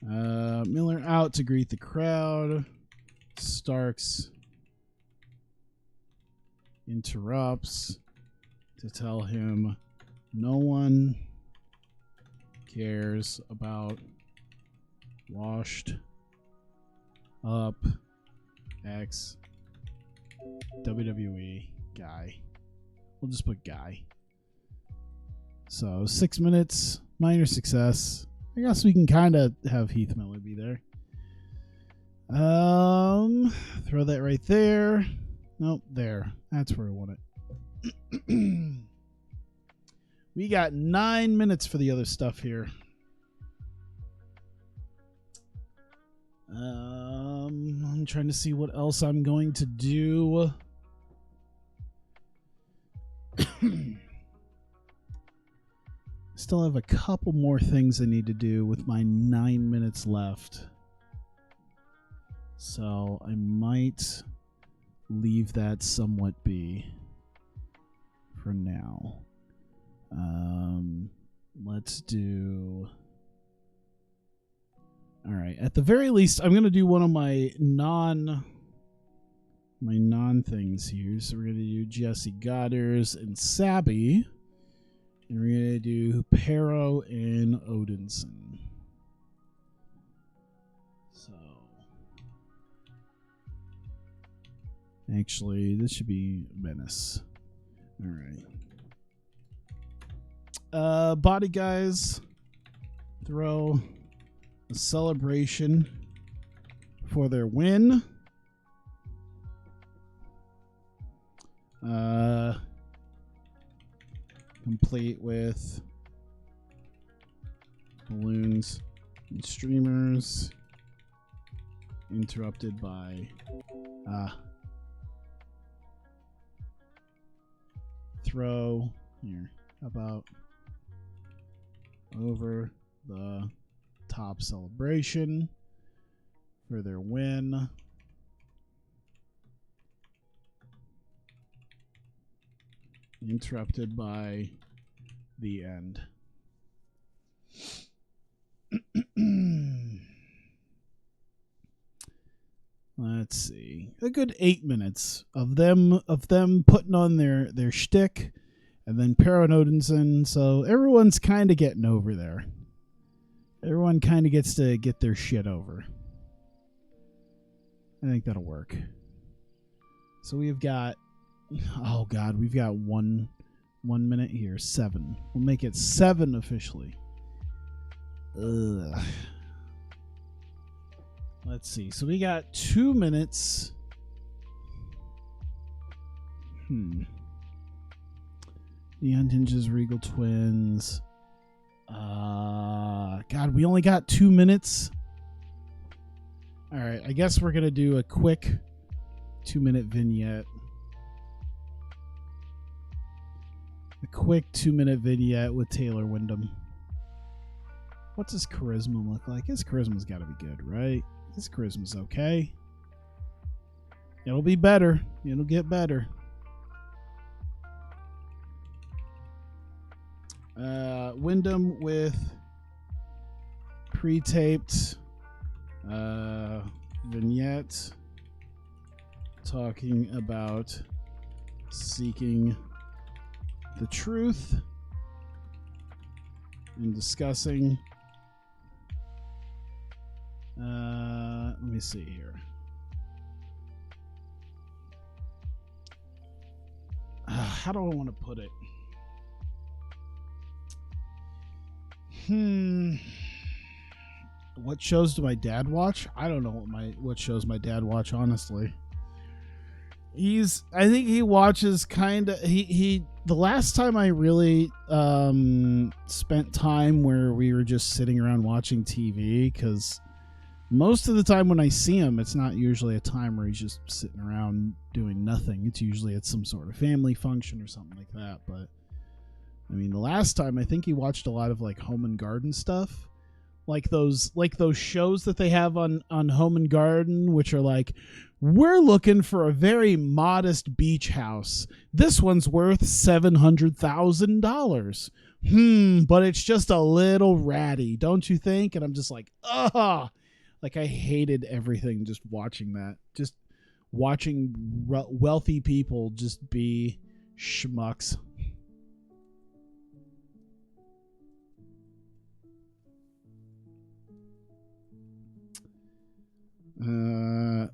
Miller out to greet the crowd. Starks interrupts to tell him no one cares about washed up ex WWE guy. We'll just put guy. So 6 minutes, minor success. I guess we can kind of have Heath Miller be there. Throw that right there. Nope, there. That's where I want it. We got 9 minutes for the other stuff here. I'm trying to see what else I'm going to do. Still have a couple more things I need to do with my 9 minutes left. So I might leave that somewhat be for now. Let's do... All right. At the very least, I'm going to do one of my non things here. So we're going to do Jesse Godders and Sabby. And we're going to do Pero and Odinson. So actually, this should be Menace. All right. Body guys, throw a celebration for their win. Complete with balloons and streamers. Interrupted by throw here. How about over the top celebration for their win. Interrupted by the end. Let's see. A good 8 minutes of them putting on their shtick, and then Pero and Odinson. So everyone's kind of getting over there. Everyone kind of gets to get their shit over. I think that'll work. So we've got, oh God, we've got one minute here. 7. We'll make it 7 officially. Ugh. Let's see. So we got 2 minutes. The Untinges, Regal Twins. God, we only got 2 minutes. All right, I guess we're gonna do a quick 2-minute vignette. A quick 2-minute vignette with Taylor Wyndham. What's his charisma look like? His charisma's got to be good, right? His charisma's okay. It'll be better. It'll get better. Wyndham with pre-taped vignette talking about seeking the truth and discussing. Let me see here. How do I want to put it? What shows do my dad watch? I don't know what shows my dad watch, honestly. I think he watches the last time I really spent time where we were just sitting around watching TV, because most of the time when I see him, it's not usually a time where he's just sitting around doing nothing. It's usually at some sort of family function or something like that. But I mean, the last time I think he watched a lot of like Home and Garden stuff, like those shows that they have on Home and Garden, which are like, we're looking for a very modest beach house. This one's worth $700,000. But it's just a little ratty, don't you think? And I'm just like, ugh. Like, I hated everything just watching that. Just watching wealthy people just be schmucks.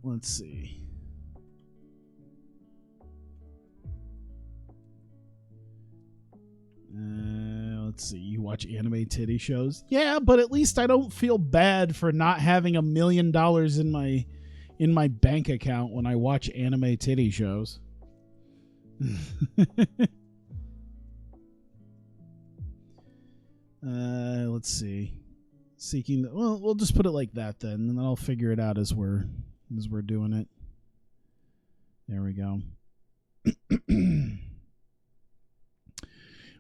Let's see. Let's see. You watch anime titty shows? Yeah, but at least I don't feel bad for not having $1 million in my bank account when I watch anime titty shows. Let's see. Seeking the, well, we'll just put it like that then, and then I'll figure it out as we're doing it. There we go.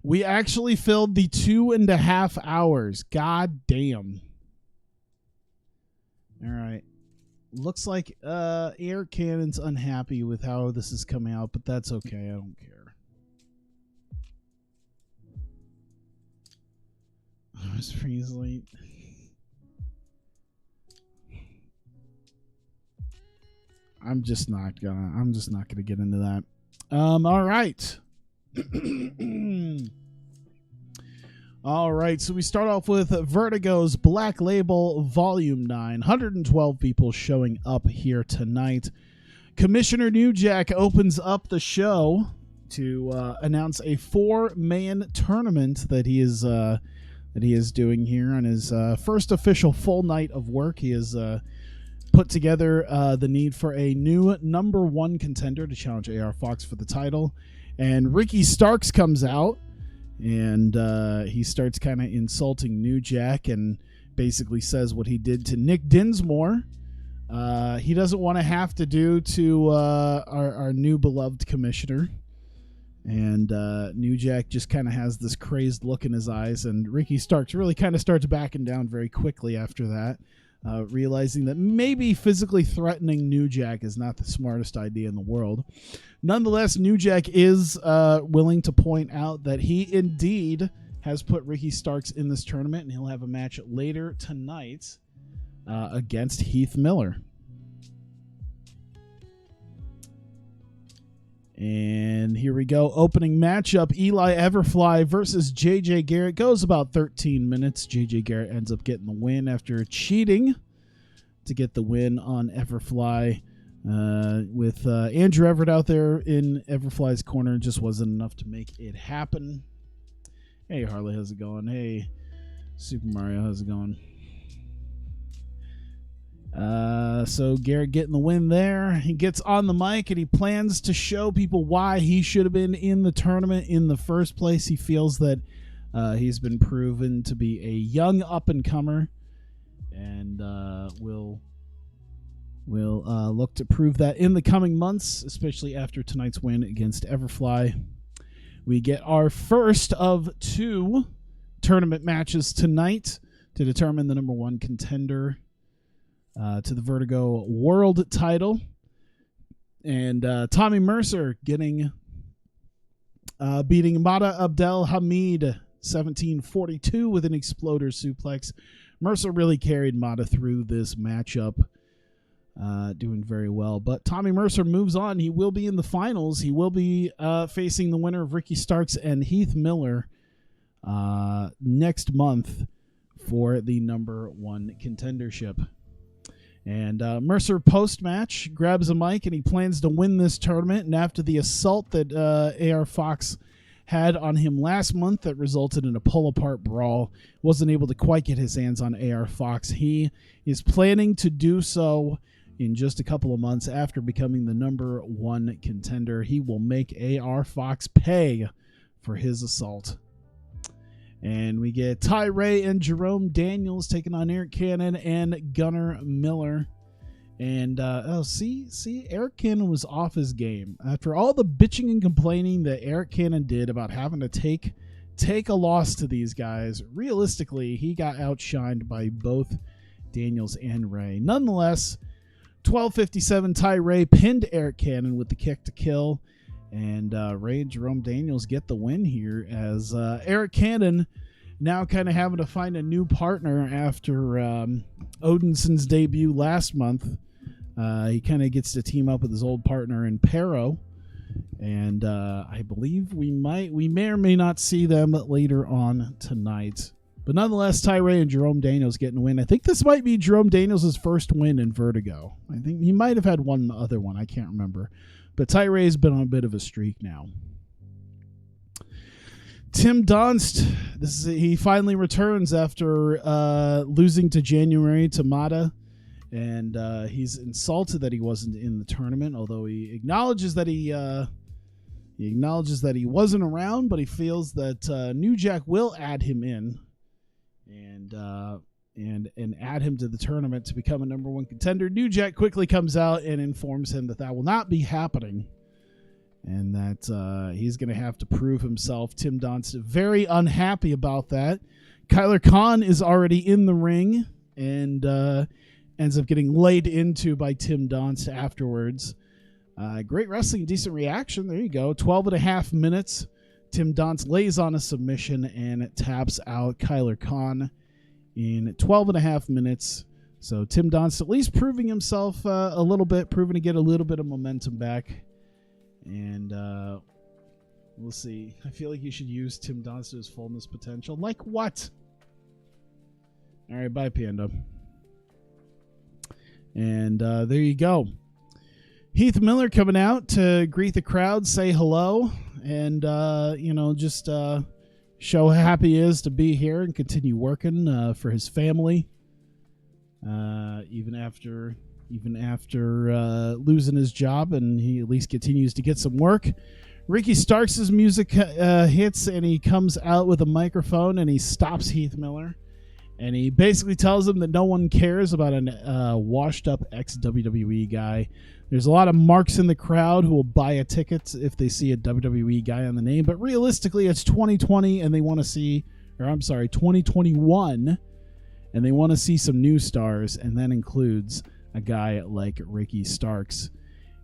We actually filled the 2.5 hours. God damn. All right. Looks like Air Cannon's unhappy with how this is coming out, but that's okay. I don't care. I was pretty late. I'm just not gonna get into that. All right. All right, so we start off with Vertigo's Black Label Volume 9. 112 people showing up here tonight. Commissioner New Jack opens up the show to announce a 4-man tournament that he is doing here on his first official full night of work. He has put together the need for a new #1 contender to challenge AR Fox for the title. And Ricky Starks comes out, and he starts kind of insulting New Jack and basically says what he did to Nick Dinsmore. He doesn't want to have to do to our new beloved commissioner. And New Jack just kind of has this crazed look in his eyes, and Ricky Starks really kind of starts backing down very quickly after that. Realizing that maybe physically threatening New Jack is not the smartest idea in the world. Nonetheless, New Jack is willing to point out that he indeed has put Ricky Starks in this tournament, and he'll have a match later tonight against Heath Miller. And here we go. Opening matchup, Eli Everfly versus Jj Garrett. Goes about 13 minutes. Jj Garrett ends up getting the win after cheating to get the win on Everfly. With Andrew Everett out there in Everfly's corner, just wasn't enough to make it happen. Hey, Harley, how's it going? Hey, Super Mario, how's it going? So Garrett getting the win there. He gets on the mic and he plans to show people why he should have been in the tournament in the first place. He feels that he's been proven to be a young up-and-comer, and will look to prove that in the coming months, especially after tonight's win against Everfly. We get our first of 2 tournament matches tonight to determine the #1 contender to the Vertigo World title. And Tommy Mercer beating Mada Abdel Hamid 17-42 with an exploder suplex. Mercer really carried Mada through this matchup, doing very well. But Tommy Mercer moves on. He will be in the finals. He will be facing the winner of Ricky Starks and Heath Miller next month for the #1 contendership. And Mercer post-match grabs a mic and he plans to win this tournament. And after the assault that AR Fox had on him last month that resulted in a pull-apart brawl, wasn't able to quite get his hands on AR Fox. He is planning to do so in just a couple of months after becoming the #1 contender. He will make AR Fox pay for his assault. And we get Ty Ray and Jerome Daniels taking on Eric Cannon and Gunnar Miller. And, Eric Cannon was off his game. After all the bitching and complaining that Eric Cannon did about having to take a loss to these guys, realistically, he got outshined by both Daniels and Ray. Nonetheless, 12:57, Ty Ray pinned Eric Cannon with the kick to kill. And Ray and Jerome Daniels get the win here, as Eric Cannon now kind of having to find a new partner after Odinson's debut last month. He kind of gets to team up with his old partner in Pero, and I believe we may or may not see them later on tonight. But nonetheless, Tyree and Jerome Daniels getting a win. I think this might be Jerome Daniels' first win in Vertigo. I think he might have had one other one. I can't remember. But Tyree's been on a bit of a streak now. Tim Donst, he finally returns after losing to January Tamada. And he's insulted that he wasn't in the tournament, although he acknowledges that he wasn't around, but he feels that New Jack will add him in and add him to the tournament to become a #1 contender. New Jack quickly comes out and informs him that will not be happening, and that he's going to have to prove himself. Tim Donst very unhappy about that. Kyler Khan is already in the ring and ends up getting laid into by Tim Donst afterwards. Great wrestling, decent reaction. There you go. 12.5 minutes. Tim Donst lays on a submission and taps out Kyler Khan in 12.5 minutes. So Tim Donst at least proving himself a little bit, proving to get a little bit of momentum back. And we'll see. I feel like you should use Tim Donst to his fullness potential. Like what? All right, bye, Panda. And there you go. Heath Miller coming out to greet the crowd, say hello, and just show how happy he is to be here and continue working for his family, even after losing his job, and he at least continues to get some work. Ricky Starks' music hits, and he comes out with a microphone, and he stops Heath Miller. And he basically tells him that no one cares about a washed-up ex-WWE guy. There's a lot of marks in the crowd who will buy a ticket if they see a WWE guy on the name. But realistically, it's 2020, and they want to see... 2021, and they want to see some new stars, and that includes a guy like Ricky Starks.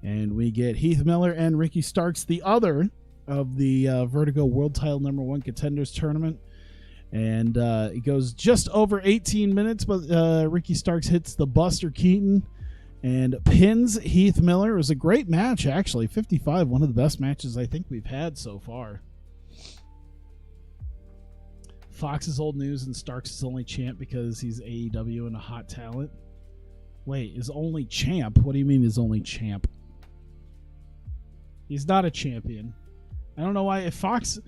And we get Heath Miller and Ricky Starks, the other of the Vertigo World Title #1 Contenders Tournament. And it goes just over 18 minutes, but Ricky Starks hits the Buster Keaton and pins Heath Miller. It was a great match, actually. 55, one of the best matches I think we've had so far. Fox is old news and Starks is only champ because he's AEW and a hot talent. Wait, is only champ? What do you mean is only champ? He's not a champion. I don't know why. If Fox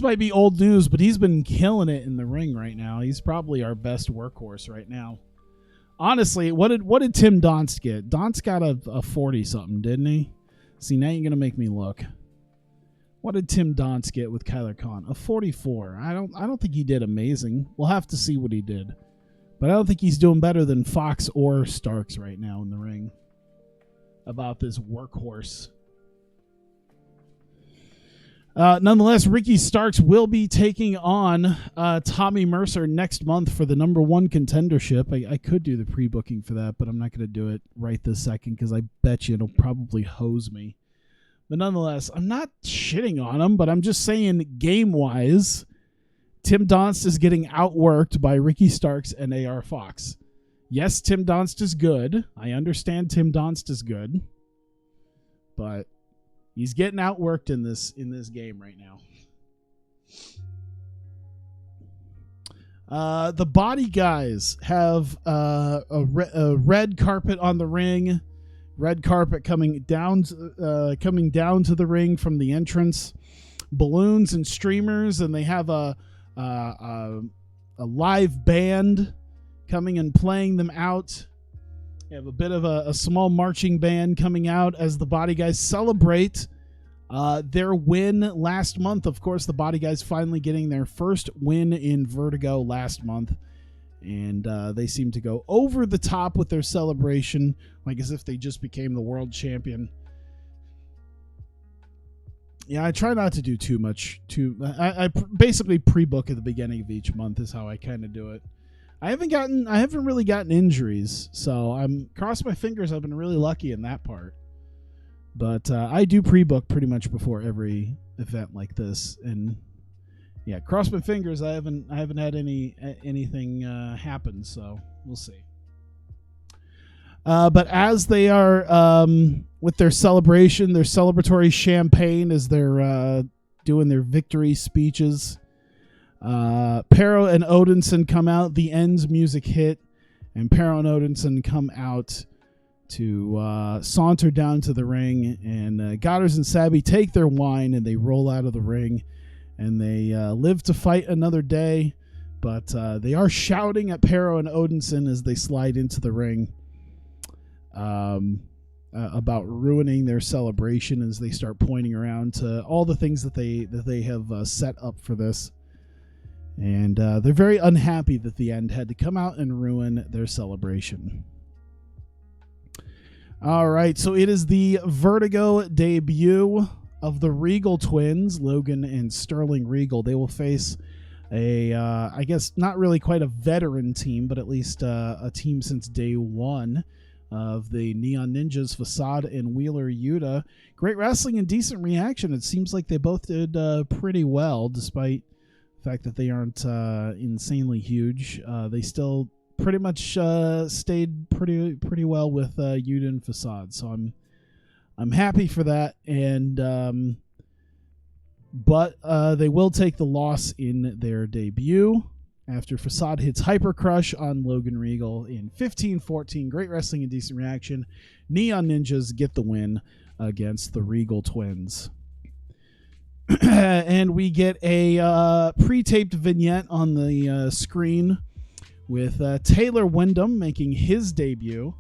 might be old news, but he's been killing it in the ring right now. He's probably our best workhorse right now. Honestly, what did Tim Donst get? Donst got a 40-something, didn't he? See, now you're going to make me look. What did Tim Donst get with Kyler Khan? A 44. I don't think he did amazing. We'll have to see what he did. But I don't think he's doing better than Fox or Starks right now in the ring about this workhorse. Nonetheless, Ricky Starks will be taking on Tommy Mercer next month for the #1 contendership. I could do the pre-booking for that, but I'm not going to do it right this second because I bet you it'll probably hose me. But nonetheless, I'm not shitting on him, but I'm just saying game-wise, Tim Donst is getting outworked by Ricky Starks and AR Fox. Yes, Tim Donst is good. I understand Tim Donst is good, but he's getting outworked in this game right now. The Body Guys have a red carpet on the ring. Red carpet coming down to the ring from the entrance. Balloons and streamers, and they have a live band coming and playing them out. You have a bit of a small marching band coming out as the Body Guys celebrate their win last month. Of course, the Body Guys finally getting their first win in Vertigo last month. And they seem to go over the top with their celebration, like as if they just became the world champion. Yeah, I try not to do too much. I basically pre-book at the beginning of each month is how I kind of do it. I haven't really gotten injuries, so I'm cross my fingers. I've been really lucky in that part. But I do pre-book pretty much before every event like this, and yeah, cross my fingers. I haven't had anything happen, so we'll see. But as they are with their celebration, their celebratory champagne as they're doing their victory speeches, Pero and Odinson come out. The Ends music hit, and Pero and Odinson come out to saunter down to the ring. And Godders and Sabby take their wine and they roll out of the ring, and they live to fight another day. But they are shouting at Pero and Odinson as they slide into the ring about ruining their celebration, as they start pointing around to all the things that they have set up for this. And they're very unhappy that the End had to come out and ruin their celebration. All right, so it is the Vertigo debut of the Regal twins, Logan and Sterling Regal. They will face I guess not really quite a veteran team, but at least a team since day one of the Neon Ninjas, Facade and Wheeler Yuta. Great wrestling and decent reaction. It seems like they both did pretty well, despite the fact that they aren't insanely huge. They still pretty much stayed pretty well with Yuta and Facade. So I'm happy for that. And but they will take the loss in their debut after Facade hits Hyper Crush on Logan Regal in 15-14. Great wrestling and decent reaction. Neon Ninjas get the win against the Regal twins. And we get a pre-taped vignette on the screen with Taylor Wyndham making his debut.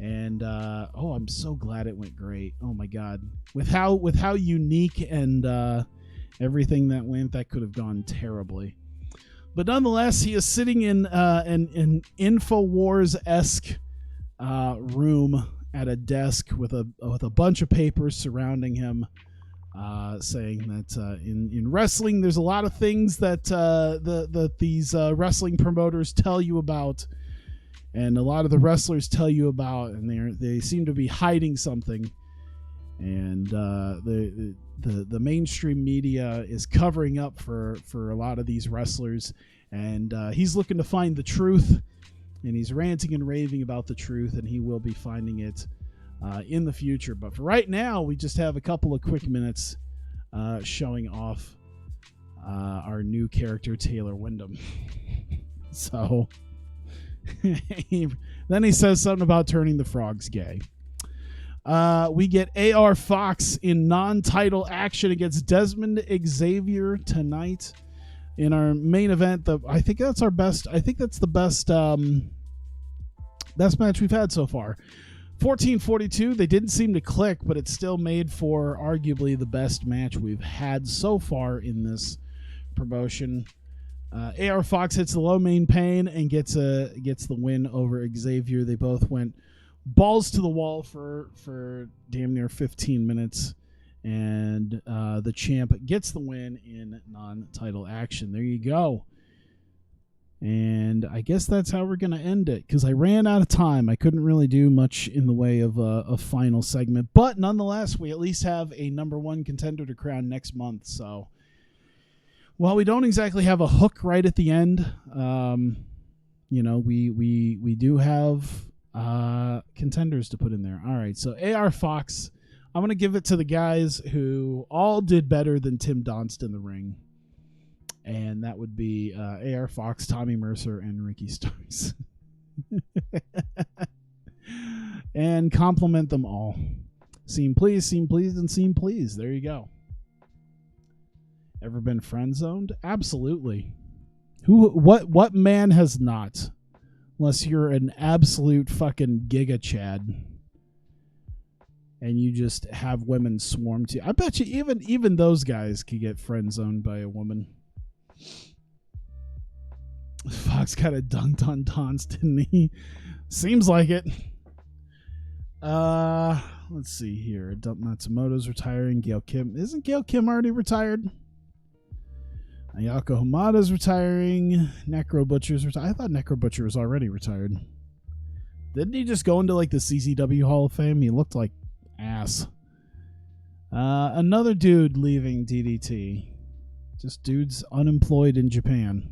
And I'm so glad it went great. Oh my god, with how unique and everything that went, that could have gone terribly. But nonetheless, he is sitting in an InfoWars-esque room at a desk with a bunch of papers surrounding him, saying that in wrestling, there's a lot of things that these wrestling promoters tell you about, and a lot of the wrestlers tell you about, and they seem to be hiding something. And the mainstream media is covering up for a lot of these wrestlers, and he's looking to find the truth, and he's ranting and raving about the truth, and he will be finding it in the future. But for right now, we just have a couple of quick minutes showing off our new character, Taylor Wyndham. So then he says something about turning the frogs gay. We get AR Fox in non-title action against Desmond Xavier tonight in our main event. I think that's our best. I think that's the best match we've had so far. 14-42. They didn't seem to click, but it still made for arguably the best match we've had so far in this promotion. AR Fox hits the low main pain and gets the win over Xavier. They both went balls to the wall for damn near 15 minutes, and the champ gets the win in non-title action. There you go. And I guess that's how we're going to end it, because I ran out of time. I couldn't really do much in the way of a final segment, but nonetheless, we at least have a number one contender to crown next month. So while we don't exactly have a hook right at the end, we do have contenders to put in there. All right, so AR Fox, I'm going to give it to the guys who all did better than Tim Donst in the ring. And that would be AR Fox, Tommy Mercer, and Ricky Starks. And compliment them all. Seem pleased, and seem pleased. There you go. Ever been friend zoned? Absolutely. What man has not? Unless you're an absolute fucking giga chad and you just have women swarm to you. I bet you even those guys could get friend zoned by a woman. Fox got a dunked on Donst, didn't he? Seems like it. Let's see here. Dump Matsumoto's retiring. Gail Kim. Isn't Gail Kim already retired? Ayako Hamada's retiring. Necro Butcher's retired. I thought Necro Butcher was already retired. Didn't he just go into like the CZW Hall of Fame? He looked like ass. Another dude leaving DDT. Just dudes unemployed in Japan.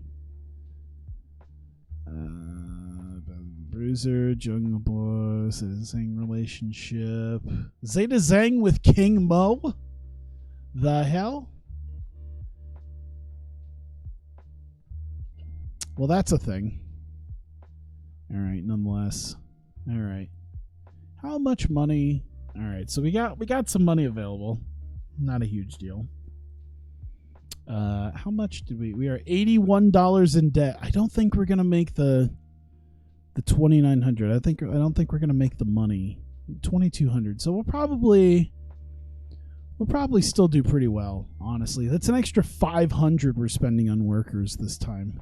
Bruiser, Jungle Boy. Zeta Zhang relationship. Zeta Zhang with King Mo? The hell? Well, that's a thing. All right, nonetheless. All right. How much money? All right, so we got some money available. Not a huge deal. How much did we are $81 in debt. I don't think we're gonna make the 2,900. I don't think we're gonna make the money. 2,200. So we'll probably still do pretty well, honestly. That's an extra 500 we're spending on workers this time.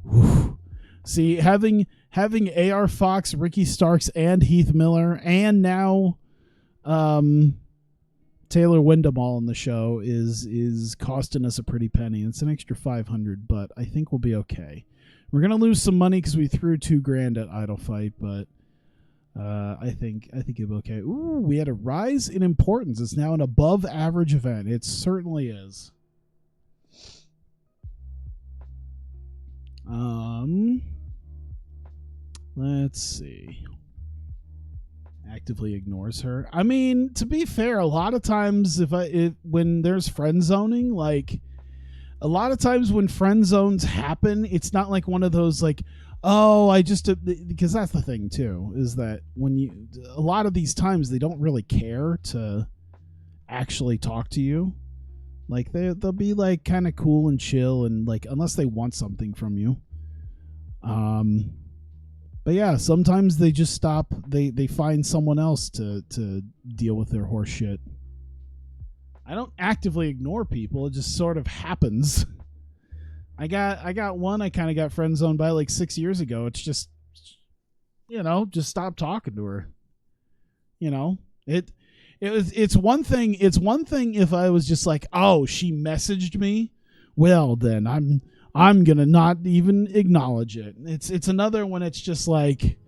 Whew. See, having AR Fox, Ricky Starks, and Heath Miller, and now Taylor Wyndham all on the show is costing us a pretty penny. It's an extra 500, but I think we'll be okay. We're gonna lose some money because we threw $2,000 at Idolfight, but I think it'll be okay. Ooh, we had a rise in importance. It's now an above average event. It certainly is. Let's see. Actively ignores her. I mean, to be fair, a lot of times when there's friend zoning, like a lot of times when friend zones happen, it's not like one of those like, oh, because that's the thing too, is that a lot of these times they don't really care to actually talk to you. Like they'll be like kind of cool and chill and like unless they want something from you. But yeah, sometimes they just stop. They find someone else to deal with their horse shit. I don't actively ignore people. It just sort of happens. I got one I kind of got friend zoned by like 6 years ago. It's just, just stop talking to her. It's one thing. It's one thing if I was just like, oh, she messaged me. Well, then I'm gonna not even acknowledge it. It's another when it's just like,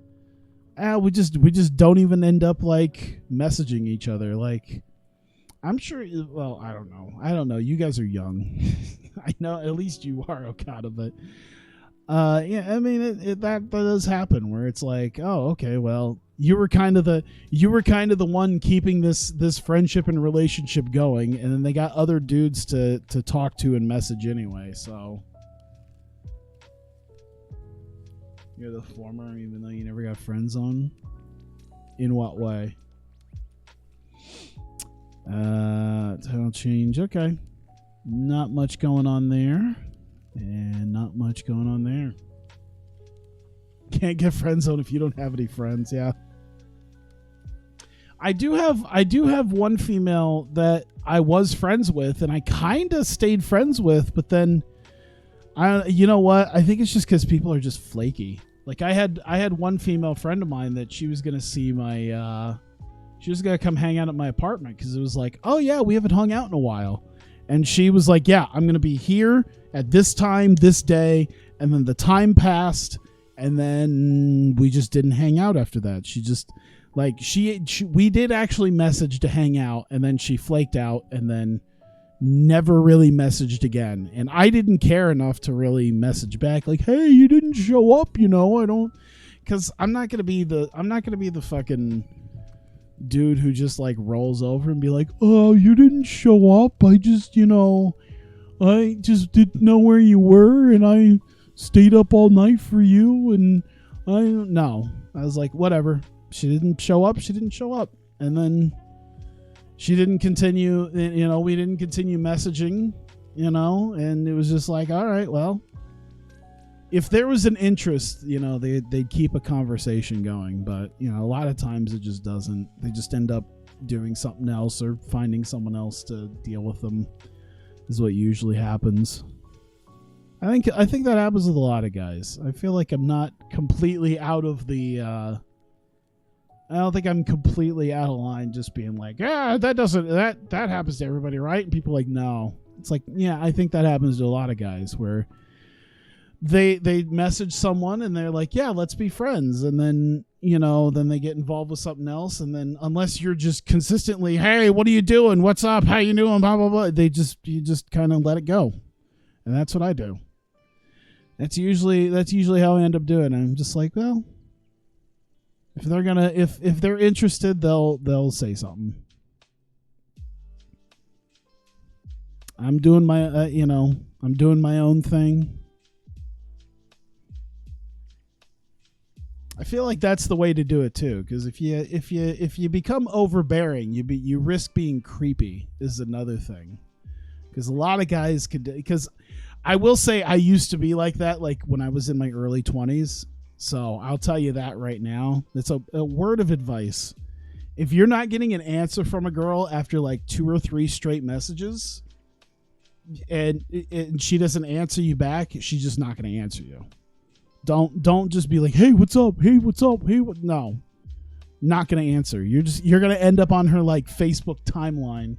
we just don't even end up like messaging each other. Like, I'm sure. Well, I don't know. You guys are young. I know at least you are, Okada. But yeah, I mean that does happen where it's like, oh, okay, well, you were kind of the one keeping this friendship and relationship going, and then they got other dudes to talk to and message anyway. So. You're the former, even though you never got friend zone? In what way? Title change. Okay. Not much going on there. And not much going on there. Can't get friend zone if you don't have any friends, yeah. I do have one female that I was friends with and I kinda stayed friends with, but then you know what? I think it's just because people are just flaky. Like I had one female friend of mine that she was gonna see she was gonna come hang out at my apartment because it was like, oh yeah, we haven't hung out in a while, and she was like, yeah, I'm gonna be here at this time, this day, and then the time passed, and then we just didn't hang out after that. She just like we did actually message to hang out, and then she flaked out, and then never really messaged again. And I didn't care enough to really message back like, hey, you didn't show up, I don't, because I'm not gonna be the fucking dude who just like rolls over and be like, oh, you didn't show up, I just I just didn't know where you were and I stayed up all night for you. And I was like, whatever, she didn't show up, and then she didn't continue, we didn't continue messaging, and it was just like, all right, well, if there was an interest, they'd keep a conversation going. But, a lot of times it just doesn't. They just end up doing something else or finding someone else to deal with them is what usually happens. I think that happens with a lot of guys. I feel like I'm not completely out of the... I don't think I'm completely out of line just being like, yeah, that happens to everybody, right? And people are like, no. It's like, yeah, I think that happens to a lot of guys where they message someone and they're like, yeah, let's be friends. And then, then they get involved with something else. And then unless you're just consistently, hey, what are you doing? What's up? How you doing? Blah, blah, blah. You just kind of let it go. And that's what I do. That's usually how I end up doing it. I'm just like, well, if they're interested, they'll say something. I'm doing my I'm doing my own thing. I feel like that's the way to do it too, because if you become overbearing, you risk being creepy is another thing. Because a lot of guys could, because I will say I used to be like that, like when I was in my early 20s. So I'll tell you that right now. It's a word of advice. If you're not getting an answer from a girl after like 2 or 3 straight messages, and she doesn't answer you back, she's just not going to answer you. Don't just be like, hey, what's up? Hey, what's up? Hey, what? No, not going to answer. You're going to end up on her like Facebook timeline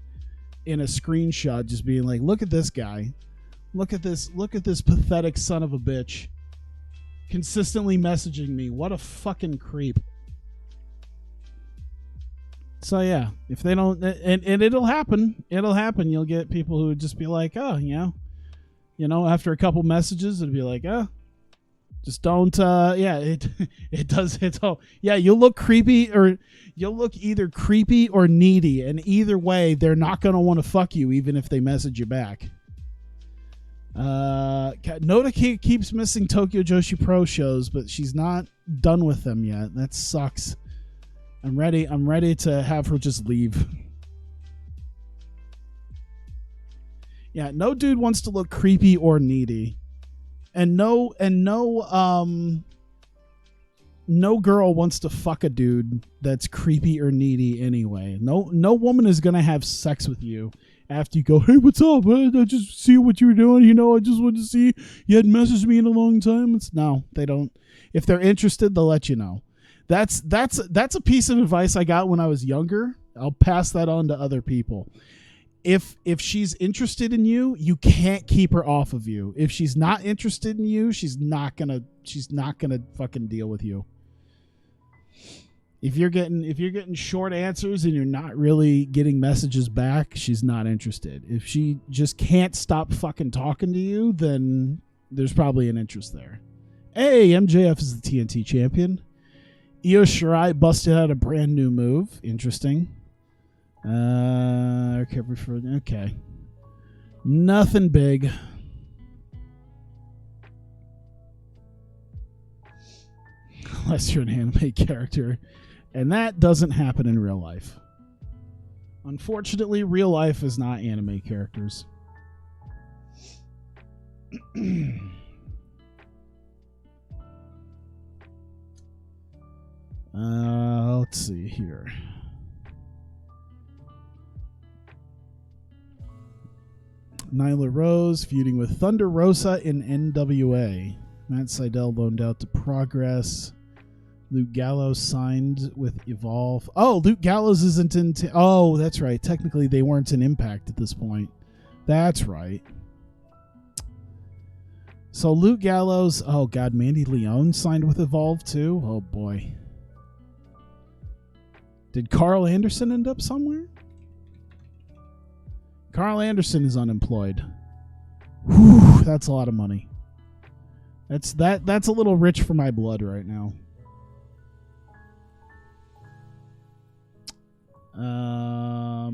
in a screenshot, just being like, look at this guy. Look at this pathetic son of a bitch. Consistently messaging me. What a fucking creep. So yeah, if they don't, and it'll happen. You'll get people who would just be like, oh, after a couple messages, it'll be like, oh, just don't. It does. You'll look creepy, or you'll look either creepy or needy, and either way, they're not gonna want to fuck you, even if they message you back. Noda keeps missing Tokyo Joshi Pro shows, but she's not done with them yet. That sucks. I'm ready to have her just leave. Yeah, no dude wants to look creepy or needy. And no girl wants to fuck a dude that's creepy or needy anyway. No woman is gonna have sex with you after you go, hey, what's up? I just see what you were doing. I just wanted to see. You hadn't messaged me in a long time. No, they don't. If they're interested, they'll let you know. That's a piece of advice I got when I was younger. I'll pass that on to other people. If she's interested in you, you can't keep her off of you. If she's not interested in you, she's not gonna fucking deal with you. If you're getting short answers and you're not really getting messages back, she's not interested. If she just can't stop fucking talking to you, then there's probably an interest there. Hey, MJF is the TNT champion. Io Shirai busted out a brand new move. Interesting. Okay. Nothing big. Unless you're an anime character. And that doesn't happen in real life. Unfortunately, real life is not anime characters. Let's see here. Nyla Rose feuding with Thunder Rosa in NWA. Matt Sydal loaned out to Progress. Luke Gallows signed with Evolve. Oh, Luke Gallows isn't in... oh, that's right. Technically, they weren't in Impact at this point. That's right. So Luke Gallows... oh, God. Mandy Leone signed with Evolve, too? Oh, boy. Did Carl Anderson end up somewhere? Carl Anderson is unemployed. Whew, that's a lot of money. That's a little rich for my blood right now. All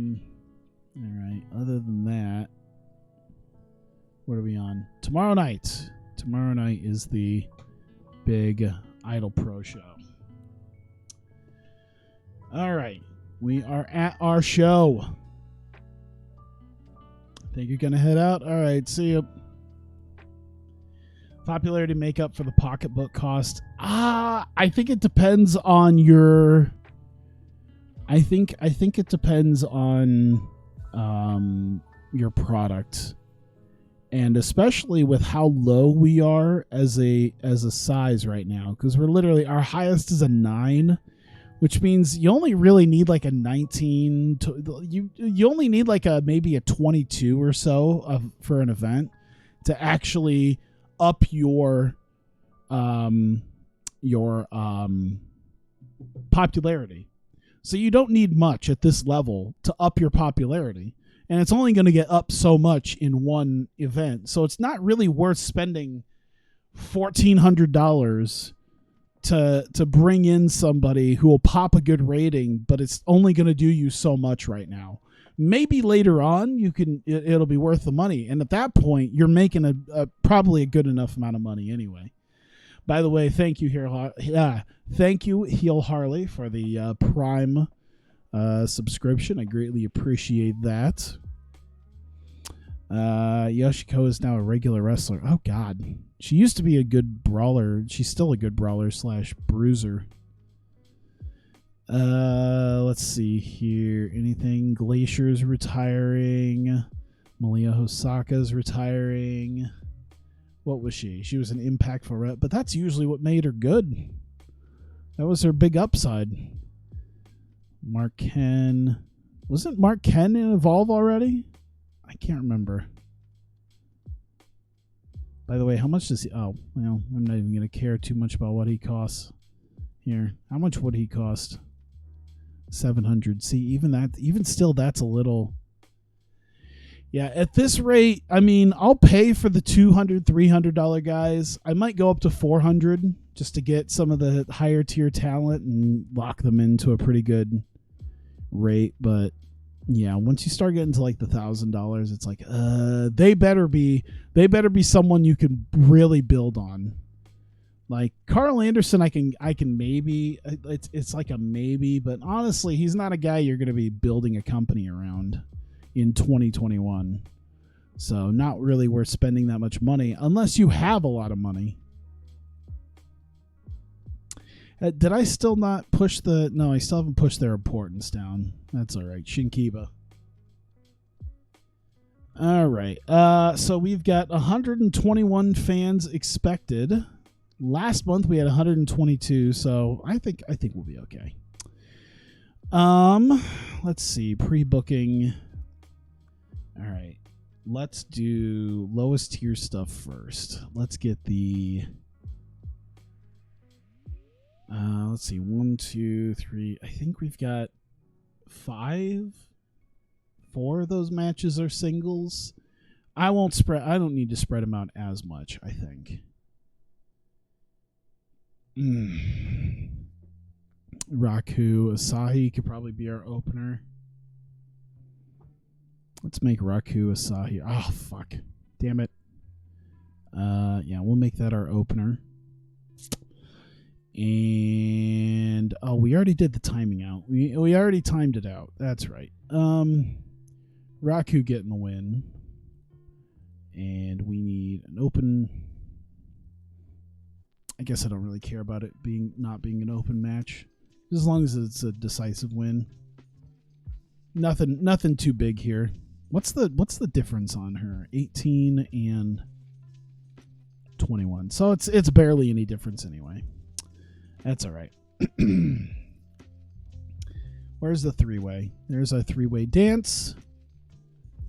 right. Other than that, what are we on? Tomorrow night. Tomorrow night is the big IdolPro show. All right. We are at our show. Think you're going to head out? All right. See you. Popularity makeup for the pocketbook cost. I think it depends on your... I think it depends on your product, and especially with how low we are as a size right now, because we're literally, our highest is a 9, which means you only really need like a 19. You only need like maybe a 22 or so for an event to actually up your popularity. So you don't need much at this level to up your popularity. And it's only going to get up so much in one event. So it's not really worth spending $1,400 to bring in somebody who will pop a good rating, but it's only going to do you so much right now. Maybe later on it'll be worth the money, and at that point you're making probably a good enough amount of money anyway. By the way, thank you here, thank you Heel Harley for the Prime subscription. I greatly appreciate that. Yoshiko is now a regular wrestler. Oh God, she used to be a good brawler. She's still a good brawler / bruiser. Let's see here. Anything? Glacier's retiring. Malia Hosaka's retiring. What was she? She was an impactful rep, but that's usually what made her good. That was her big upside. Mark Ken. Wasn't Mark Ken in Evolve already? I can't remember. By the way, how much does he... Oh, well, I'm not even going to care too much about what he costs here. How much would he cost? 700. See, even still, that's a little... Yeah, at this rate, I mean, I'll pay for the $200, $300 guys. I might go up to 400 just to get some of the higher tier talent and lock them into a pretty good rate. But yeah, once you start getting to like the $1,000, it's like, they better be someone you can really build on. Like Carl Anderson, I can maybe, it's like a maybe, but honestly, he's not a guy you're going to be building a company around in 2021. So not really worth spending that much money unless you have a lot of money. Did I still not push no, I still haven't pushed their importance down. That's all right. Shinkiba. All right. So we've got 121 fans expected. Last month we had 122, so I think we'll be okay. Let's see. Pre-booking. All right. Let's do lowest tier stuff first. Let's get the... let's see. 1, 2, 3. I think we've got 4 of those matches are singles. I don't need to spread them out as much, I think. Raku, Asahi could probably be our opener. Let's make Raku, Asahi. Oh, fuck. Damn it. Yeah, we'll make that our opener. And we already did the timing out. We already timed it out. That's right. Raku getting the win. And we need an open. I guess I don't really care about it not being an open match. As long as it's a decisive win. Nothing too big here. What's the difference on her? 18 and 21. So it's barely any difference anyway. That's all right. Where's the 3-way? There's our 3-way dance.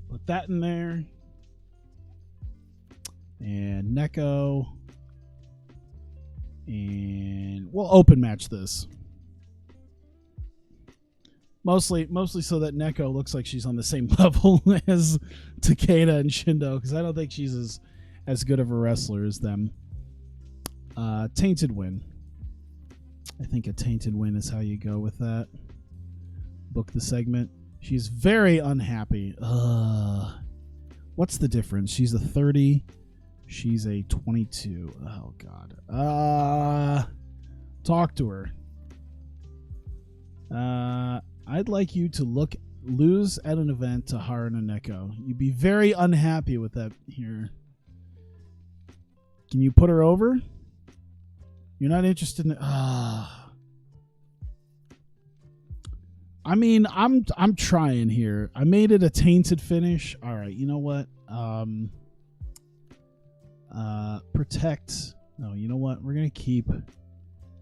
Put that in there. And Neko. And we'll open match this. Mostly so that Neko looks like she's on the same level as Takeda and Shindo, because I don't think she's as good of a wrestler as them. Tainted win. I think a tainted win is how you go with that. Book the segment. She's very unhappy. What's the difference? She's a 30. She's a 22. Oh, God. Talk to her. I'd like you to lose at an event to Haruna Neko. You'd be very unhappy with that here. Can you put her over? You're not interested in... I mean, I'm trying here. I made it a tainted finish. All right, you know what? Protect. No, you know what? We're going to keep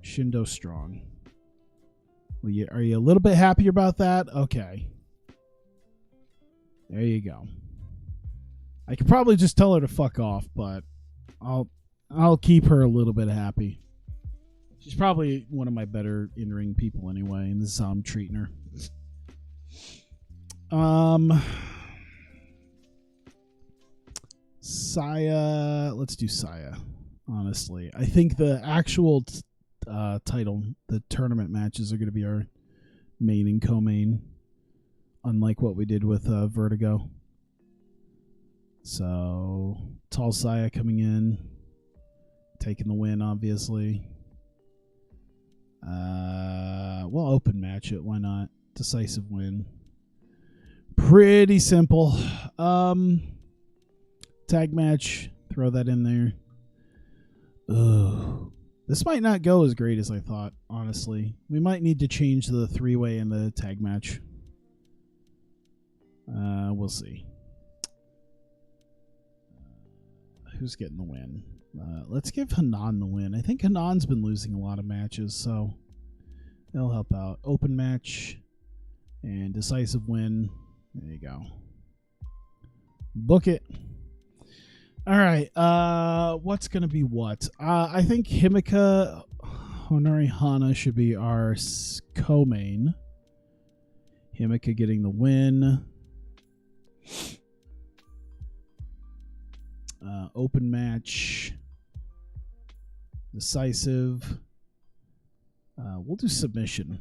Shindo strong. Are you a little bit happier about that? Okay. There you go. I could probably just tell her to fuck off, but I'll keep her a little bit happy. She's probably one of my better in-ring people anyway, and this is how I'm treating her. Saya. Let's do Saya, honestly. I think the actual title. The tournament matches are going to be our main and co-main, unlike what we did with Vertigo. So Tall Saya coming in, taking the win, obviously. We'll open match it. Why not? Decisive win. Pretty simple. Tag match. Throw that in there. Ugh. This might not go as great as I thought, honestly. We might need to change the three-way in the tag match. We'll see. Who's getting the win? Let's give Hanan the win. I think Hanan's been losing a lot of matches, so they'll help out. Open match and decisive win. There you go. Book it. All right. What's going to be what? I think Himika Honori Hana should be our co-main. Himika getting the win. Open match. Decisive. We'll do submission.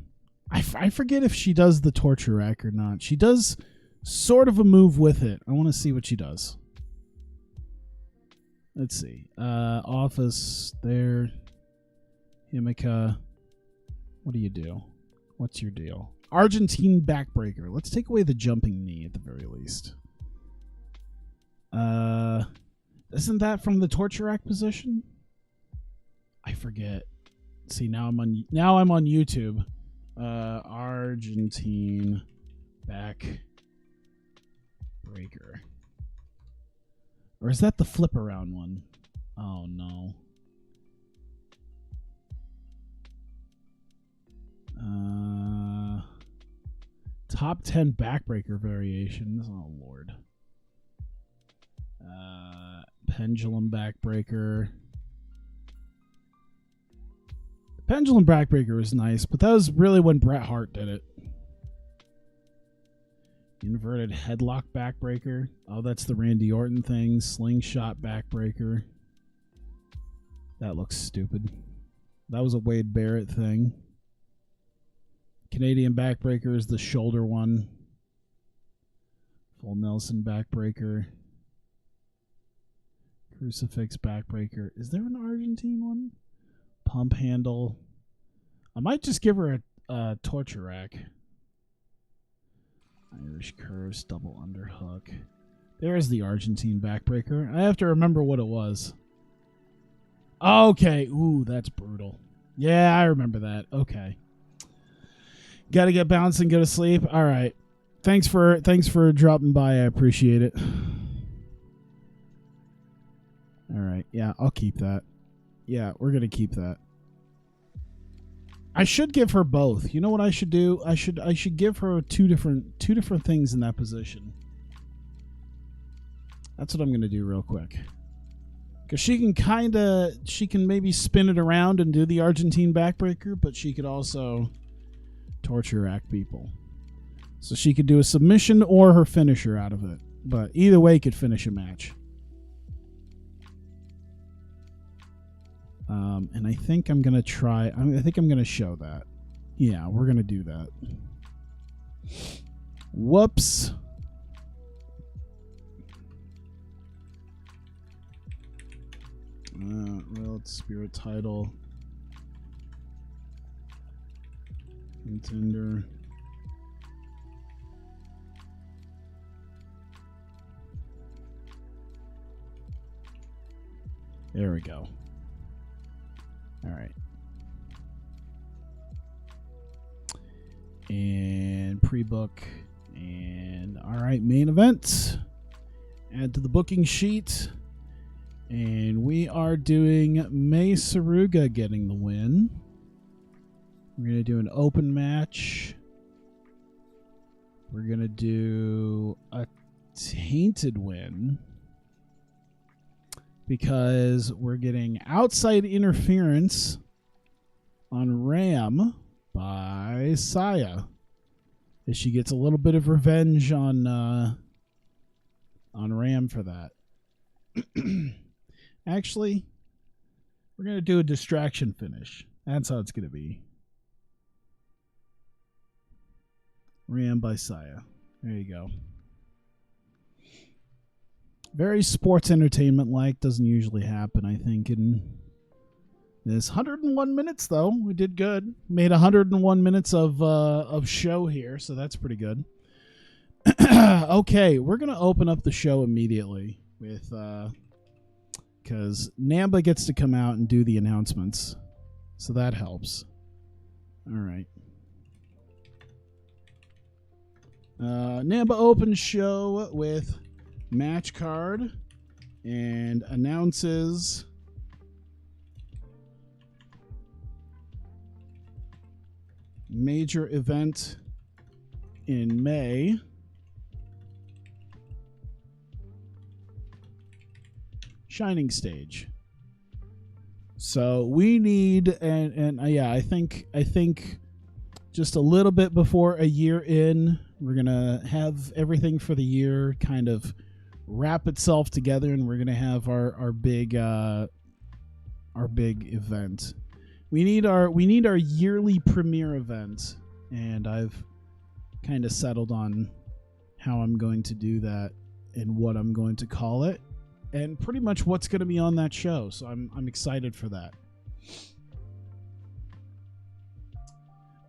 I forget if she does the torture rack or not. She does sort of a move with it. I want to see what she does. Let's see. Office there. Himika. What do you do? What's your deal? Argentine backbreaker. Let's take away the jumping knee at the very least. Isn't that from the torture rack position? I forget. See, now I'm on YouTube. Argentine backbreaker. Or is that the flip around one? Oh no. Top 10 backbreaker variations. Oh lord. Pendulum backbreaker. The pendulum backbreaker was nice, but that was really when Bret Hart did it. Inverted headlock backbreaker. Oh, that's the Randy Orton thing. Slingshot backbreaker. That looks stupid. That was a Wade Barrett thing. Canadian backbreaker is the shoulder one. Full Nelson backbreaker. Crucifix backbreaker. Is there an Argentine one? Pump handle. I might just give her a torture rack. Irish curves, double underhook. There's the Argentine backbreaker. I have to remember what it was. Okay. Ooh, that's brutal. Yeah, I remember that. Okay. Got to get bounced and go to sleep. All right. Thanks for dropping by. I appreciate it. All right. Yeah, I'll keep that. Yeah, we're going to keep that. I should give her both. You know what I should do? I should give her two different things in that position. That's what I'm going to do real quick. Cuz she can maybe spin it around and do the Argentine backbreaker, but she could also torture rack people. So she could do a submission or her finisher out of it. But either way could finish a match. And I think I'm going to try... I think I'm going to show that. Yeah, we're going to do that. Whoops. World Spirit title. Contender. There we go. All right. And pre-book. And all right, main event. Add to the booking sheet. And we are doing Mei Suruga getting the win. We're going to do an open match. We're going to do a tainted win. Because we're getting outside interference on Ram by Saya. As she gets a little bit of revenge on Ram for that. Actually, we're going to do a distraction finish. That's how it's going to be. Ram by Saya. There you go. Very sports entertainment like. Doesn't usually happen, I think, in this 101 minutes, though. We did good. Made 101 minutes of show here, so that's pretty good. Okay, we're going to open up the show immediately with because Namba gets to come out and do the announcements, so that helps. All right. Namba opens show with match card and announces major event in May. Shining Stage. So we need and yeah, I think just a little bit before a year in, we're gonna have everything for the year kind of wrap itself together, and we're gonna have our big event. We need our yearly premiere event, and I've kind of settled on how I'm going to do that and what I'm going to call it, and pretty much what's going to be on that show. So I'm excited for that.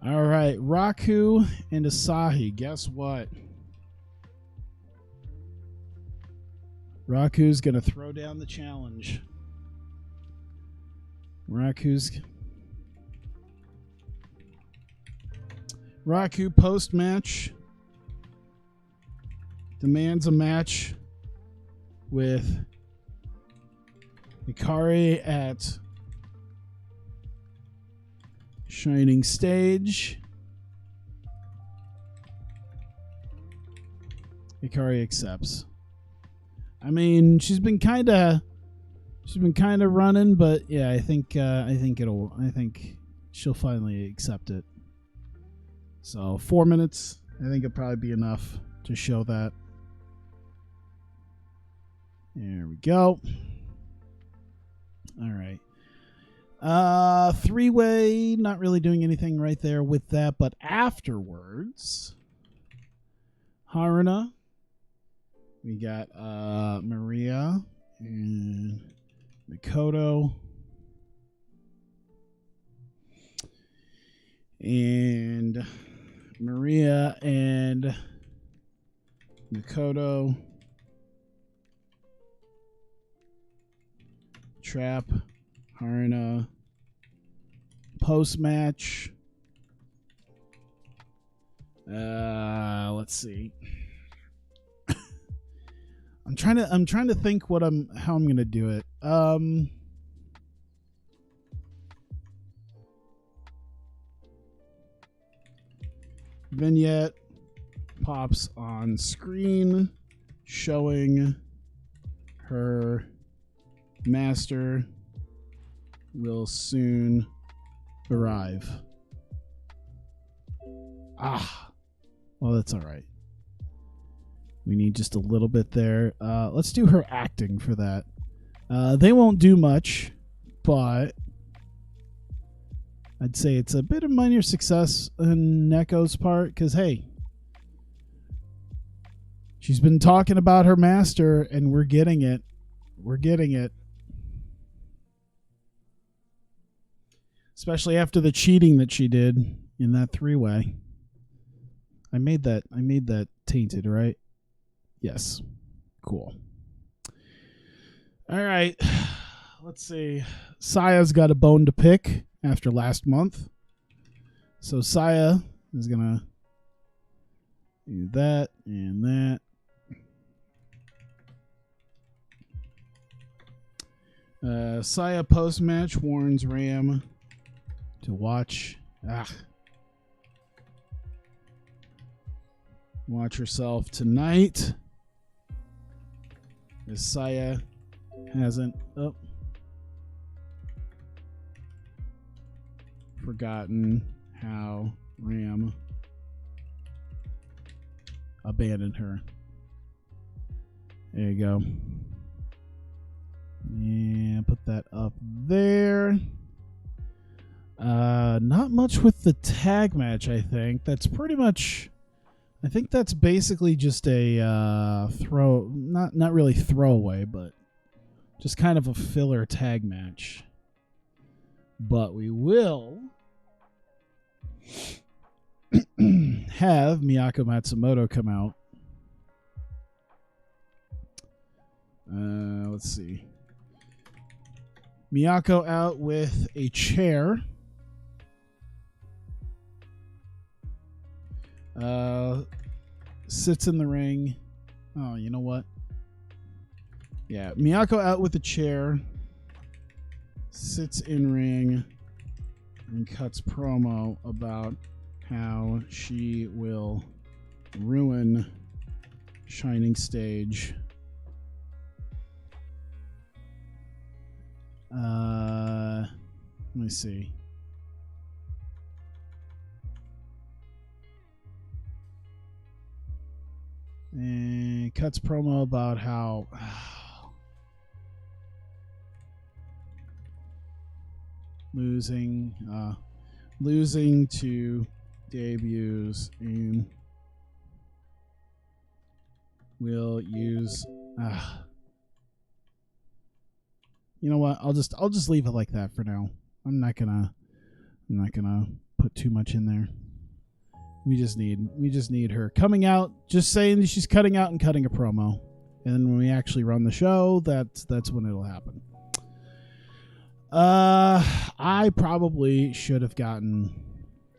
All right, Raku and Asahi. Guess what? Raku's going to throw down the challenge. Raku post-match demands a match with Hikari at Shining Stage. Hikari accepts. I mean, she's been kind of running, but yeah, I think she'll finally accept it. So 4 minutes, I think it'll probably be enough to show that. There we go. All right. Three-way, not really doing anything right there with that, but afterwards, Haruna, we got Maria and Mikoto, and Maria and Mikoto trap Haruna post-match. Let's see. I'm trying to think how I'm gonna do it. Vignette pops on screen showing her master will soon arrive. Well, that's all right. We need just a little bit there. Let's do her acting for that. They won't do much, but I'd say it's a bit of minor success on Neko's part, because, hey, she's been talking about her master, and we're getting it. We're getting it. Especially after the cheating that she did in that three-way. I made that tainted, right? Yes. Cool. All right. Let's see. Saya's got a bone to pick after last month. So Saya is going to do that and that. Saya post-match warns Ram to watch herself tonight. As Saya hasn't forgotten how Ram abandoned her. There you go. Yeah, put that up there. Not much with the tag match, I think. That's pretty much... I think that's basically just a not really throwaway, but just kind of a filler tag match. But we will have Miyako Matsumoto come out. Let's see. Miyako out with a chair. Sits in the ring. Oh, you know what? Yeah, Miyako out with a chair. Sits in ring and cuts promo about how she will ruin Shining Stage. Let me see. And cuts promo about how losing to debuts and will use you know what, I'll just leave it like that for now. I'm not gonna put too much in there. We just need her coming out, just saying that she's cutting out and cutting a promo. And then when we actually run the show, that's when it'll happen. I probably should have gotten...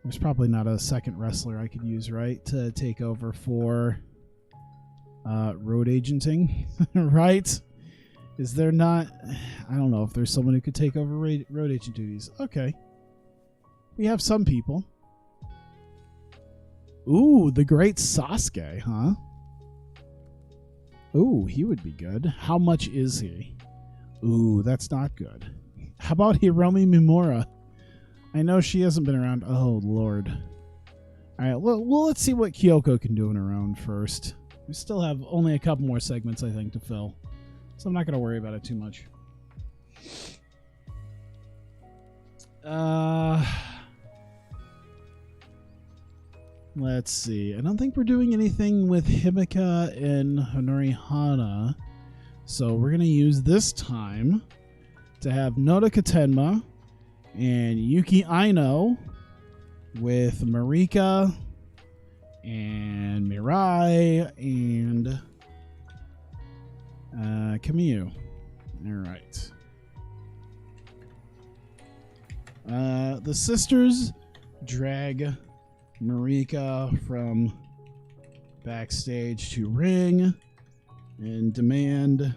There's probably not a second wrestler I could use, right? To take over for road agenting, right? Is there not... I don't know if there's someone who could take over road agent duties. Okay. We have some people. Ooh, the great Sasuke, huh? Ooh, he would be good. How much is he? Ooh, that's not good. How about Hiromi Mimura? I know she hasn't been around. Oh, Lord. All right, well, let's see what Kyoko can do on her own first. We still have only a couple more segments, I think, to fill. So I'm not going to worry about it too much. Let's see. I don't think we're doing anything with Himeka and Honori Hana. So we're going to use this time to have Nodoka Tenma and Yuki Aino with Marika and Mirai and Kamyu. All right. The sisters drag Marika from backstage to ring and demand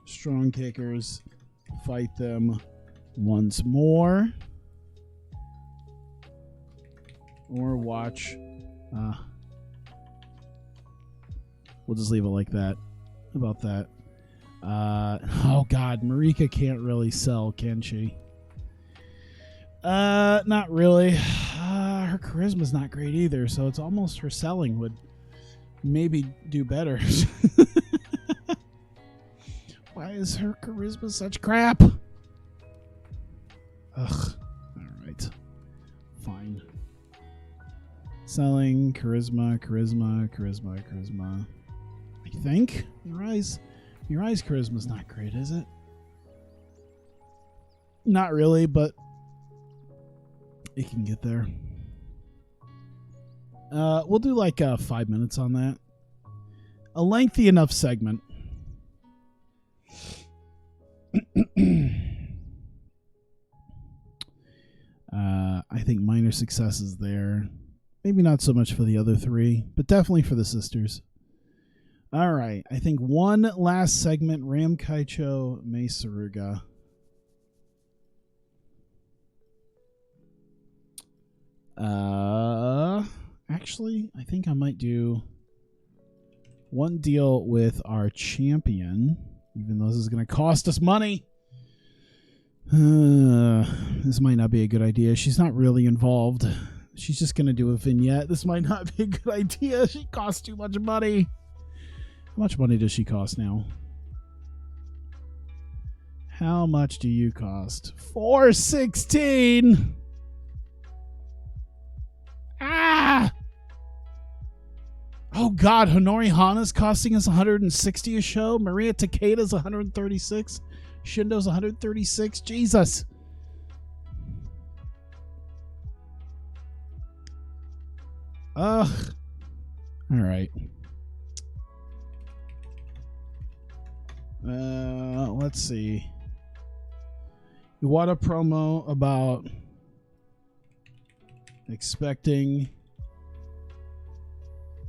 strong kickers fight them once more, or watch. We'll just leave it like that. How about that? Oh God, Marika can't really sell, can she? Not really. Her charisma's not great either, so it's almost her selling would maybe do better. Why is her charisma such crap? Ugh. Alright. Fine. Selling, charisma. I think. Mirai's charisma's not great, is it? Not really, but it can get there. We'll do like 5 minutes on that. A lengthy enough segment. I think minor successes there. Maybe not so much for the other three, but definitely for the sisters. All right. I think one last segment, Ram Kaicho, Mei Saruga. Actually, I think I might do one deal with our champion, even though this is going to cost us money. This might not be a good idea. She's not really involved. She's just going to do a vignette. This might not be a good idea. She costs too much money. How much money does she cost now? How much do you cost? $416. Ah! Oh God, Honori Hana's costing us $160 a show. Maria Takeda's $136. Shindo's $136. Jesus. Ugh. All right. Let's see. Iwata promo about expecting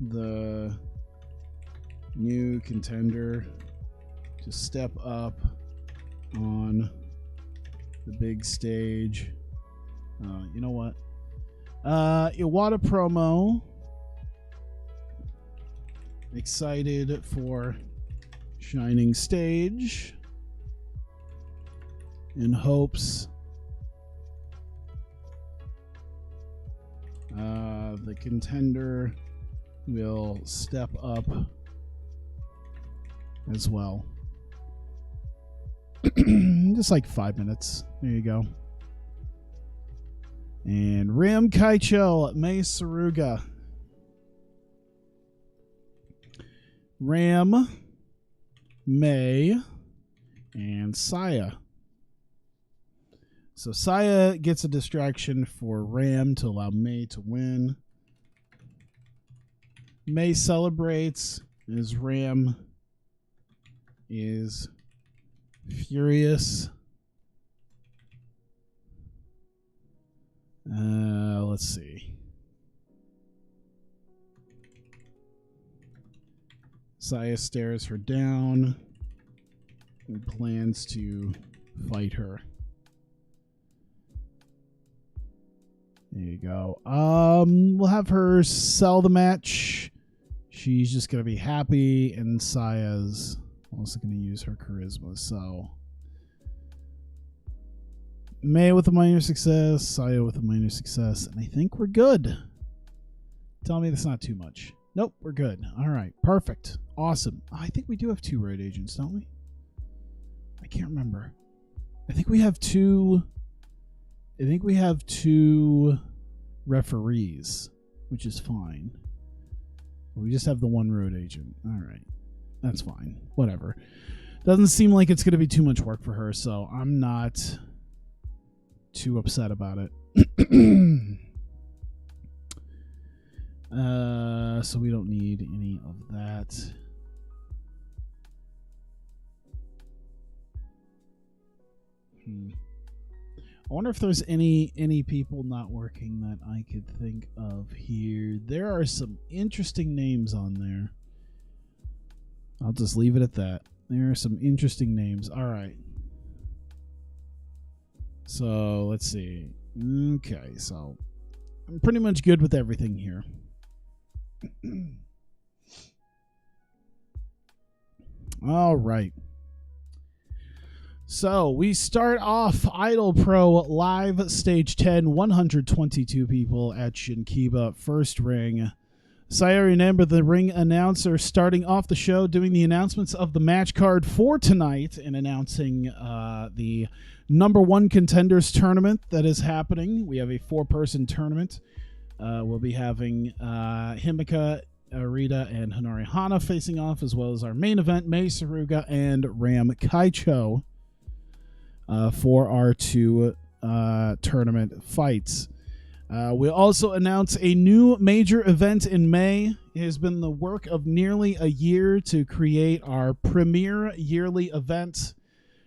the new contender to step up on the big stage. You know what? Iwata promo. Excited for Shining Stage. In hopes the contender will step up as well. Just like 5 minutes. There you go. And Ram Kaicho, Mei Saruga. Ram, Mei, and Saya. So Saya gets a distraction for Ram to allow Mei to win. Mei celebrates as Ram is furious. Let's see. Saya stares her down and plans to fight her. There you go. We'll have her sell the match. She's just gonna be happy, and Saya's also gonna use her charisma. So Mei with a minor success, Saya with a minor success, and I think we're good. Tell me that's not too much. Nope, we're good. All right, perfect, awesome. I think we do have 2 road agents, don't we? I can't remember. I think we have 2. I think we have 2 referees, which is fine. We just have the 1 road agent. All right. That's fine. Whatever. Doesn't seem like it's going to be too much work for her, so I'm not too upset about it. So we don't need any of that. I wonder if there's any people not working that I could think of here. There are some interesting names on there. I'll just leave it at that. There are some interesting names. All right. So let's see. Okay, so I'm pretty much good with everything here. All right. So we start off IdolPro Live Stage 10, 122 people at Shinkiba, first ring. Sayori Namba, the ring announcer, starting off the show, doing the announcements of the match card for tonight and announcing the #1 Contenders Tournament that is happening. We have a 4-person tournament. We'll be having Himika, Arita, and Honori Hana facing off, as well as our main event, Mei Saruga and Ram Kaicho. For our 2 tournament fights. We'll also announce a new major event in May. It has been the work of nearly a year to create our premier yearly event,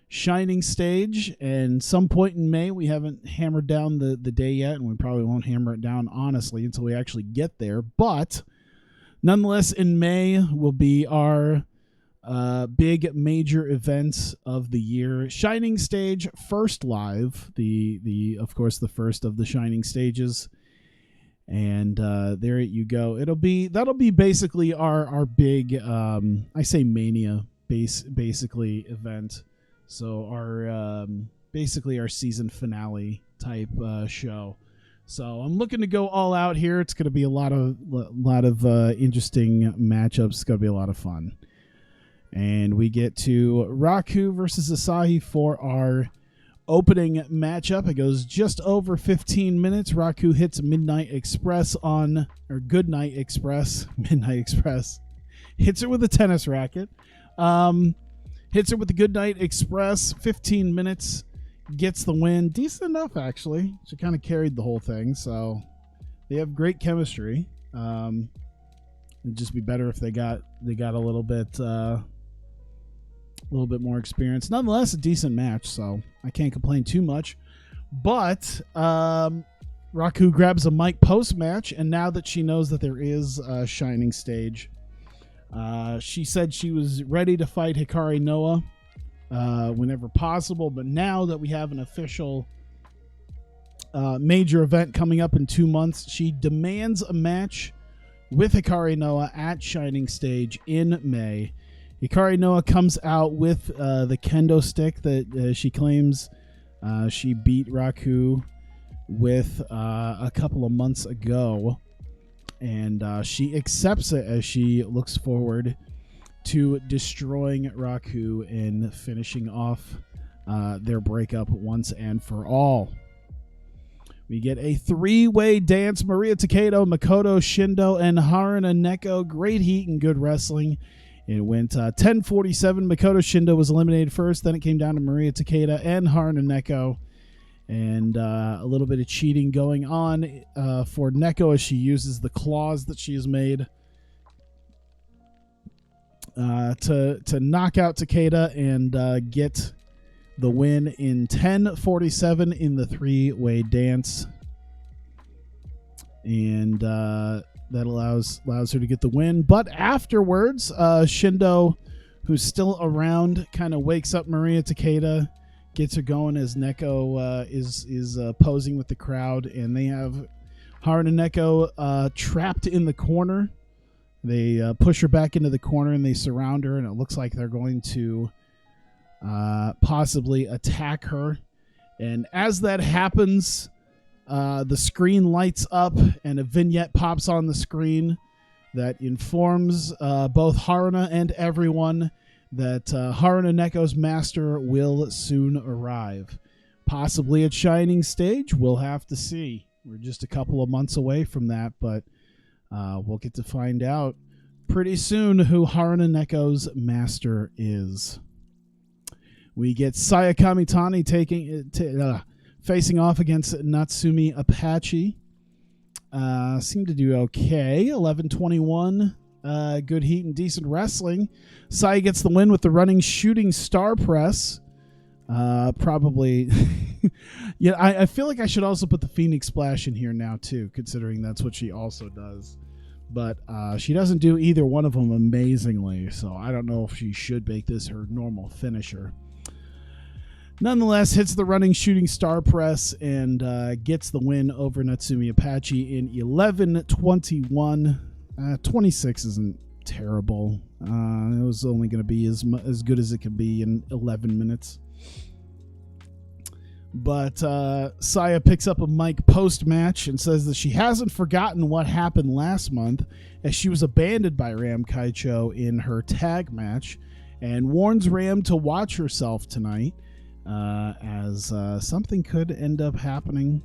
Shining Stage. And some point in May, we haven't hammered down the day yet, and we probably won't hammer it down, honestly, until we actually get there. But nonetheless, in May will be our big major events of the year. Shining Stage first live, the of course the first of the Shining Stages, and there you go. That'll be basically our big I say Mania basically event. So our basically our season finale type show. So I'm looking to go all out here. It's going to be a lot of interesting matchups. It's going to be a lot of fun. And we get to Raku versus Asahi for our opening matchup. It goes just over 15 minutes. Raku hits Midnight Express Goodnight Express. Midnight Express. Hits her with a tennis racket. Hits her with the Goodnight Express. 15 minutes. Gets the win. Decent enough, actually. She kind of carried the whole thing, so they have great chemistry. It'd just be better if they got a little bit more experience. Nonetheless, a decent match, so I can't complain too much. But Raku grabs a mic post-match, and now that she knows that there is a Shining Stage, she said she was ready to fight Hikari Noa whenever possible, but now that we have an official major event coming up in 2 months, she demands a match with Hikari Noa at Shining Stage in May. Hikari Noa comes out with the kendo stick that she claims she beat Raku with a couple of months ago, and she accepts it as she looks forward to destroying Raku and finishing off their breakup once and for all. We get a three-way dance. Maria Takeda, Makoto Shindo, and Haruna Neko. Great heat and good wrestling. It went 10:47. Makoto Shindo was eliminated first. Then it came down to Maria Takeda and Haruna Neko. And a little bit of cheating going on for Neko as she uses the claws that she has made to knock out Takeda and get the win in 10:47 in the three-way dance. And that allows her to get the win. But afterwards, Shindo, who's still around, kind of wakes up Maria Takeda, gets her going as Neko is posing with the crowd, and they have Haruna Neko trapped in the corner. They push her back into the corner and they surround her, and it looks like they're going to possibly attack her. And as that happens, the screen lights up and a vignette pops on the screen that informs both Haruna and everyone that Haruna Neko's master will soon arrive. Possibly at Shining Stage, we'll have to see. We're just a couple of months away from that, but we'll get to find out pretty soon who Haruna Neko's master is. We get Saya Kamitani facing off against Natsumi Apache. Seemed to do okay. 11:21. Good heat and decent wrestling. Saya gets the win with the running shooting star press. Probably. Yeah, I feel like I should also put the Phoenix Splash in here now too, considering that's what she also does. But she doesn't do either one of them amazingly, so I don't know if she should make this her normal finisher. Nonetheless, hits the running shooting star press and gets the win over Natsumi Apache in 11:21. 26 isn't terrible. It was only going to be as good as it could be in 11 minutes. But Saya picks up a mic post-match and says that she hasn't forgotten what happened last month as she was abandoned by Ram Kaicho in her tag match, and warns Ram to watch herself tonight as something could end up happening.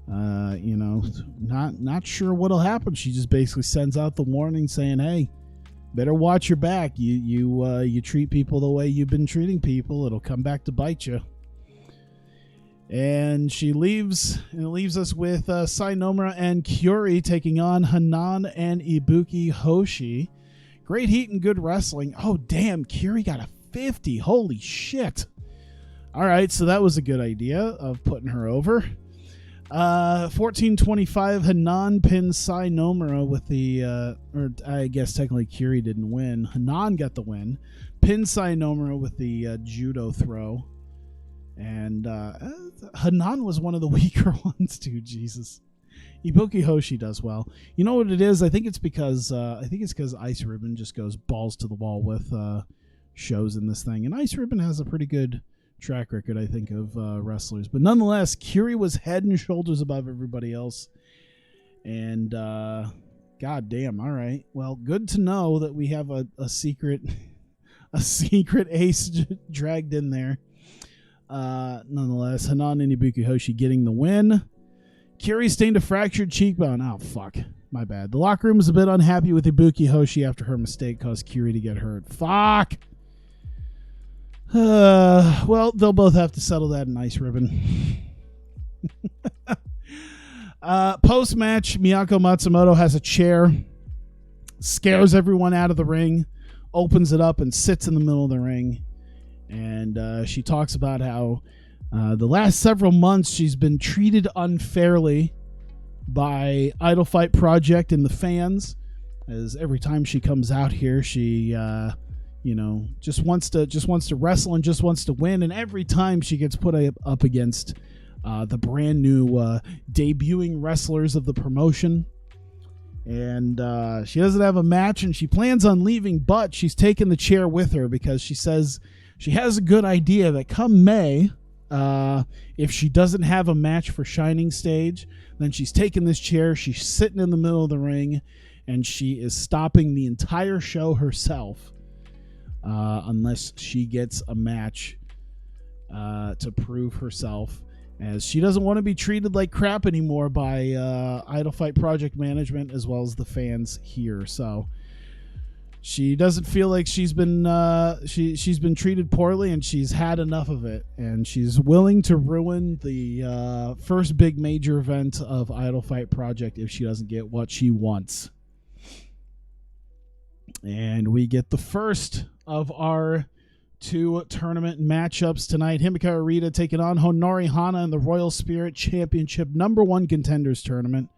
Not sure what'll happen. She just basically sends out the warning saying, hey, better watch your back. You treat people the way you've been treating people, it'll come back to bite you. And she leaves, and it leaves us with Sai Nomura and Kyuri taking on Hanan and Ibuki Hoshi. Great heat and good wrestling. Oh, damn, Kyuri got a 50. Holy shit. All right, so that was a good idea of putting her over. 14:25, Hanan pins Sai Nomura with the, or I guess technically Kyuri didn't win. Hanan got the win. Pins Sai Nomura with the judo throw. And Hanan was one of the weaker ones too. Jesus, Ibuki Hoshi does well. You know what it is? I think it's because Ice Ribbon just goes balls to the wall with shows in this thing, and Ice Ribbon has a pretty good track record, I think, of wrestlers. But nonetheless, Kyuri was head and shoulders above everybody else. And god damn, all right. Well, good to know that we have a secret a secret ace dragged in there. Nonetheless, Hanan and Ibuki Hoshi getting the win. Kiri sustained a fractured cheekbone. Oh, fuck. My bad. The locker room was a bit unhappy with Ibuki Hoshi after her mistake caused Kiri to get hurt. Fuck! Well, they'll both have to settle that in ice ribbon. Post-match, Miyako Matsumoto has a chair, scares everyone out of the ring, opens it up, and sits in the middle of the ring. And she talks about how the last several months she's been treated unfairly by Idolfight Project and the fans, as every time she comes out here, she just wants to wrestle and just wants to win, and every time she gets put up against the brand new debuting wrestlers of the promotion, and she doesn't have a match, and she plans on leaving, but she's taken the chair with her because she says she has a good idea that come May, if she doesn't have a match for Shining Stage, then she's taking this chair, she's sitting in the middle of the ring, and she is stopping the entire show herself, unless she gets a match to prove herself, as she doesn't want to be treated like crap anymore by Idolfight Project management as well as the fans here. So she doesn't feel like she's been treated poorly, and she's had enough of it, and she's willing to ruin the first big major event of Idolfight Project if she doesn't get what she wants. And we get the first of our two tournament matchups tonight. Himika Arita taking on Honori Hana in the Royal Spirit Championship #1 Contenders Tournament.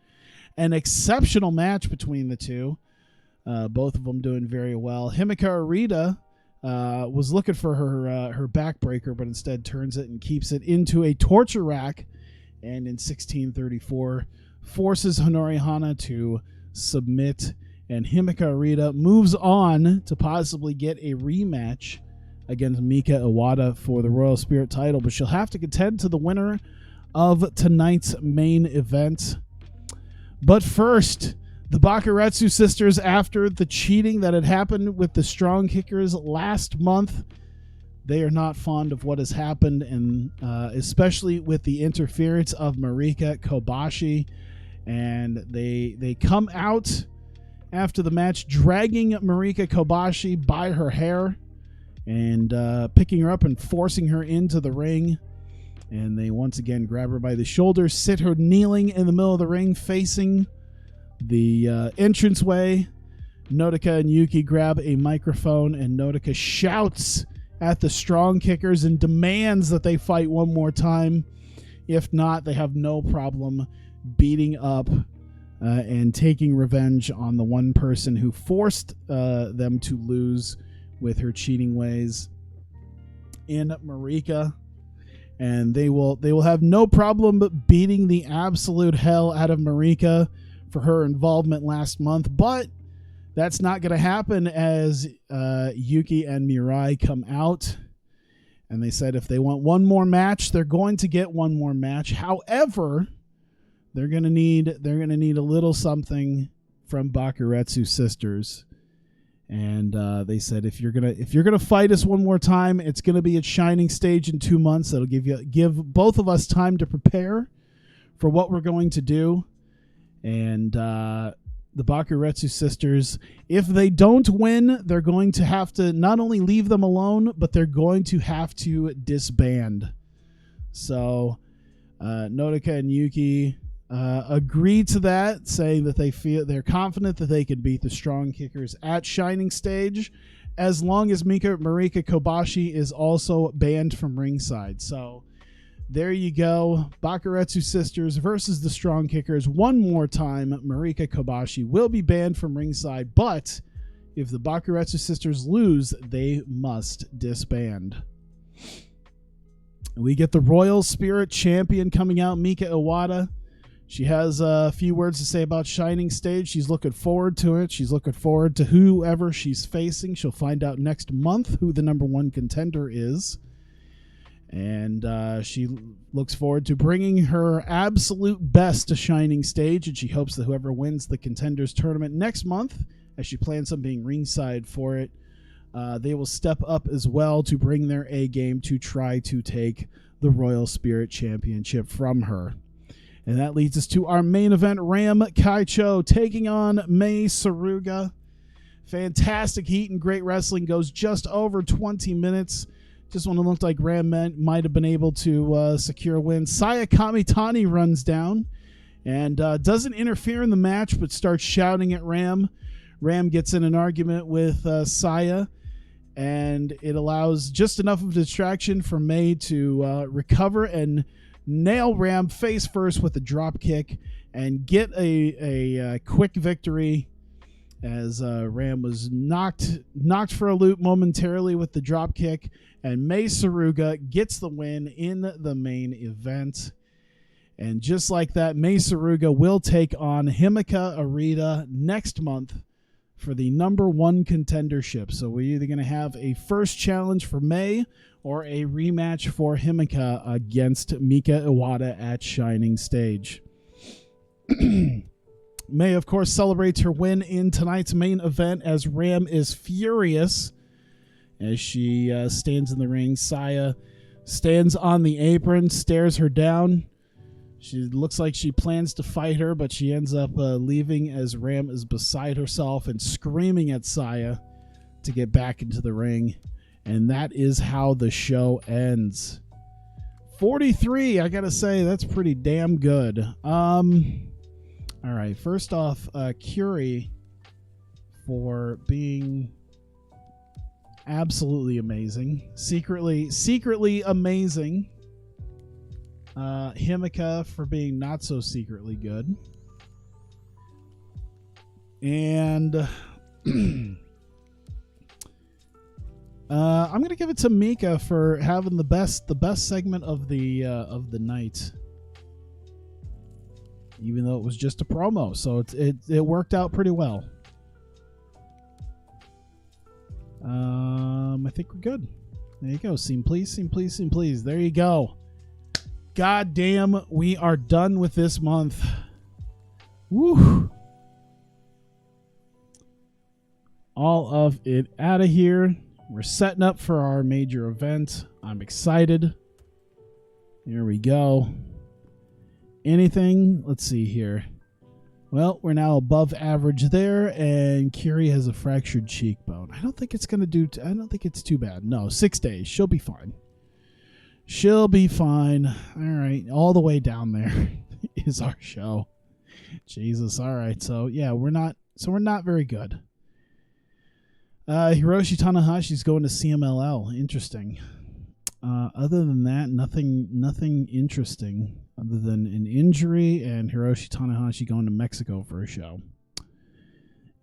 An exceptional match between the two. Both of them doing very well. Himika Arita was looking for her backbreaker, but instead turns it and keeps it into a torture rack, and in 1634 forces Honori Hana to submit, and Himika Arita moves on to possibly get a rematch against Mika Iwata for the Royal Spirit title, but she'll have to contend to the winner of tonight's main event. But first, the Bakaretsu Sisters, after the cheating that had happened with the Strong Kickers last month, they are not fond of what has happened, and especially with the interference of Marika Kobashi, and they come out after the match dragging Marika Kobashi by her hair and picking her up and forcing her into the ring. And they once again grab her by the shoulders, sit her kneeling in the middle of the ring facing the entranceway. Nodoka and Yuki grab a microphone, and Nodoka shouts at the Strong Kickers and demands that they fight one more time. If not, they have no problem beating up and taking revenge on the one person who forced them to lose with her cheating ways in Marika. And they will have no problem beating the absolute hell out of Marika for her involvement last month, but that's not going to happen as Yuki and Mirai come out, and they said if they want one more match, they're going to get one more match. However, they're going to need a little something from Bakaretsu Sisters, and they said if you're gonna fight us one more time, it's going to be at Shining Stage in 2 months. That'll give both of us time to prepare for what we're going to do. And the Bakaretsu Sisters, if they don't win, they're going to have to not only leave them alone, but they're going to have to disband. So Nodoka and Yuki agree to that, saying that they're confident that they can beat the Strong Kickers at Shining Stage, as long as Marika Kobashi is also banned from ringside. So there you go. Bakaretsu Sisters versus the Strong Kickers. One more time, Marika Kobashi will be banned from ringside, but if the Bakaretsu Sisters lose, they must disband. We get the Royal Spirit Champion coming out, Mika Iwata. She has a few words to say about Shining Stage. She's looking forward to it. She's looking forward to whoever she's facing. She'll find out next month who the #1 contender is. And she looks forward to bringing her absolute best to Shining Stage, and she hopes that whoever wins the Contenders Tournament next month, as she plans on being ringside for it, they will step up as well to bring their A game to try to take the Royal Spirit Championship from her. And that leads us to our main event, Ram Kaicho taking on Mei Suruga. Fantastic heat and great wrestling, goes just over 20 minutes. Just when it looked like Ram might have been able to secure a win, Saya Kamitani runs down and doesn't interfere in the match, but starts shouting at Ram. Ram gets in an argument with Saya, and it allows just enough of a distraction for Mei to recover and nail Ram face first with a drop kick and get a quick victory, as Ram was knocked for a loop momentarily with the drop kick, and Mei Suruga gets the win in the main event. And just like that, Mei Suruga will take on Himeka Arita next month for the #1 contendership. So we're either going to have a first challenge for Mei or a rematch for Himeka against Mika Iwata at Shining Stage. Mei, of course, celebrates her win in tonight's main event as Ram is furious as she stands in the ring. Saya stands on the apron, stares her down. She looks like she plans to fight her, but she ends up leaving as Ram is beside herself and screaming at Saya to get back into the ring. And that is how the show ends. 43, I gotta say, that's pretty damn good. All right, first off, Curie for being absolutely amazing. Secretly amazing. Himeka for being not so secretly good. And I'm gonna give it to Mika for having the best segment of the night, even though it was just a promo. So it worked out pretty well. I think we're good. There you go. Scene please, scene please, scene please. There you go. God damn, we are done with this month. Woo! All of it out of here. We're setting up for our major event. I'm excited. Here we go. Anything? Let's see here. Well, we're now above average there, and Curie has a fractured cheekbone. I don't think it's gonna do. I don't think it's too bad. No, 6 days. She'll be fine. She'll be fine. All right, all the way down there is our show. Jesus. All right. So yeah, we're not very good. Hiroshi Tanahashi's going to CMLL. Interesting. Other than that, nothing interesting other than an injury and Hiroshi Tanahashi going to Mexico for a show.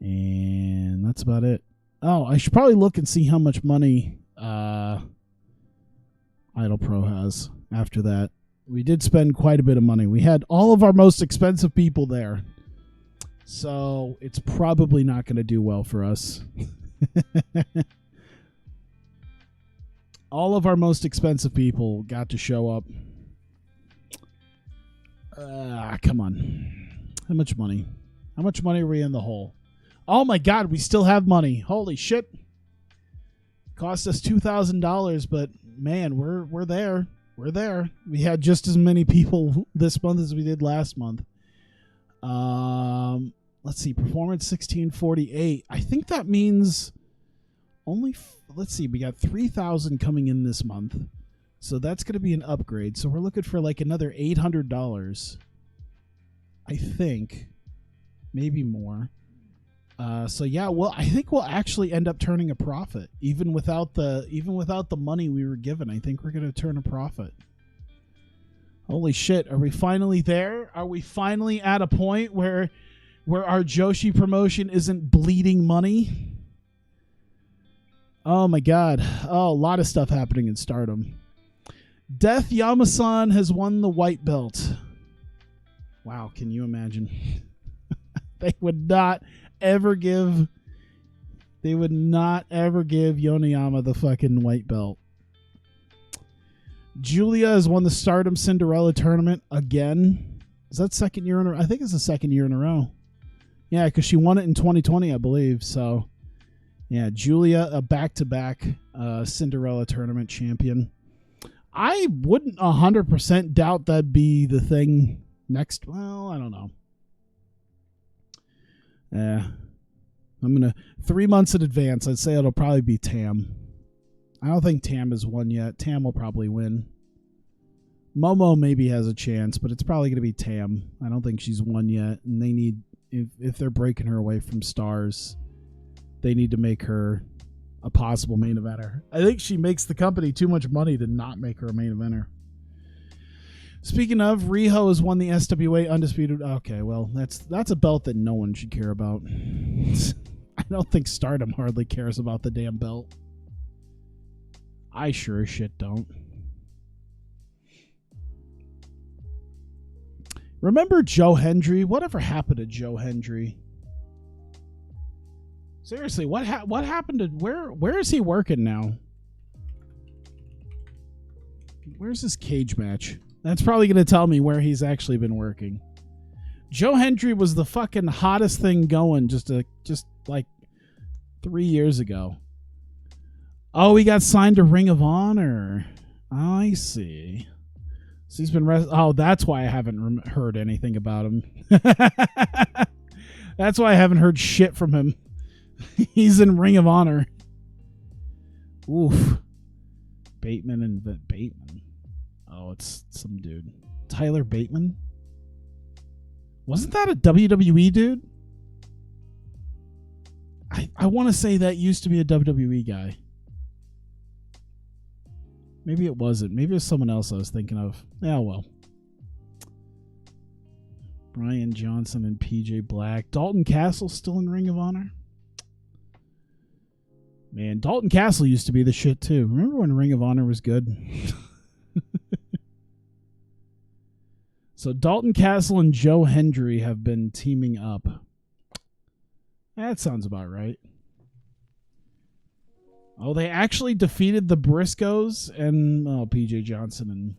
And that's about it. Oh, I should probably look and see how much money IdolPro has after that. We did spend quite a bit of money. We had all of our most expensive people there. So it's probably not going to do well for us. All of our most expensive people got to show up. Come on. How much money? How much money are we in the hole? Oh my God, we still have money. Holy shit. Cost us $2,000, but man, we're there. We're there. We had just as many people this month as we did last month. Let's see, performance 1648. I think that means only, let's see, we got 3,000 coming in this month. So that's going to be an upgrade. So we're looking for like another $800. I think. Maybe more. So yeah, well, I think we'll actually end up turning a profit. Even without the money we were given, I think we're going to turn a profit. Holy shit, are we finally there? Are we finally at a point where our Joshi promotion isn't bleeding money? Oh my God. Oh, a lot of stuff happening in Stardom. Death Yamasan has won the white belt. Wow, can you imagine? They would not ever give Yonayama the fucking white belt. Julia has won the Stardom Cinderella tournament again. Is that second year in a row? I think it's the second year in a row. Yeah, because she won it in 2020, I believe. So, Yeah, Julia, a back-to-back Cinderella tournament champion. I wouldn't 100% doubt that'd be the thing next. Well, I don't know. I'm going to 3 months in advance. I'd say it'll probably be Tam. I don't think Tam has won yet. Tam will probably win. Momo maybe has a chance, but it's probably going to be Tam. I don't think she's won yet. And they need, if they're breaking her away from Stars, they need to make her a possible main eventer. I think she makes the company too much money to not make her a main eventer. Speaking of, Riho has won the SWA Undisputed. Okay, well, that's a belt that no one should care about. I don't think Stardom hardly cares about the damn belt. I sure as shit don't. Remember Joe Hendry? Whatever happened to Joe Hendry? Seriously, what happened to where is he working now? Where's his cage match? That's probably going to tell me where he's actually been working. Joe Hendry was the fucking hottest thing going just like 3 years ago. Oh, he got signed to Ring of Honor. I see. So he's been oh, that's why I haven't heard anything about him. That's why I haven't heard shit from him. He's in Ring of Honor. Oof. Bateman and Bateman. Oh, it's some dude. Tyler Bateman? Wasn't that a WWE dude? I want to say that used to be a WWE guy. Maybe it wasn't. Maybe it was someone else I was thinking of. Yeah, well. Brian Johnson and PJ Black. Dalton Castle still in Ring of Honor? Man, Dalton Castle used to be the shit too. Remember when Ring of Honor was good? So Dalton Castle and Joe Hendry have been teaming up. That sounds about right. Oh, they actually defeated the Briscoes and PJ Johnson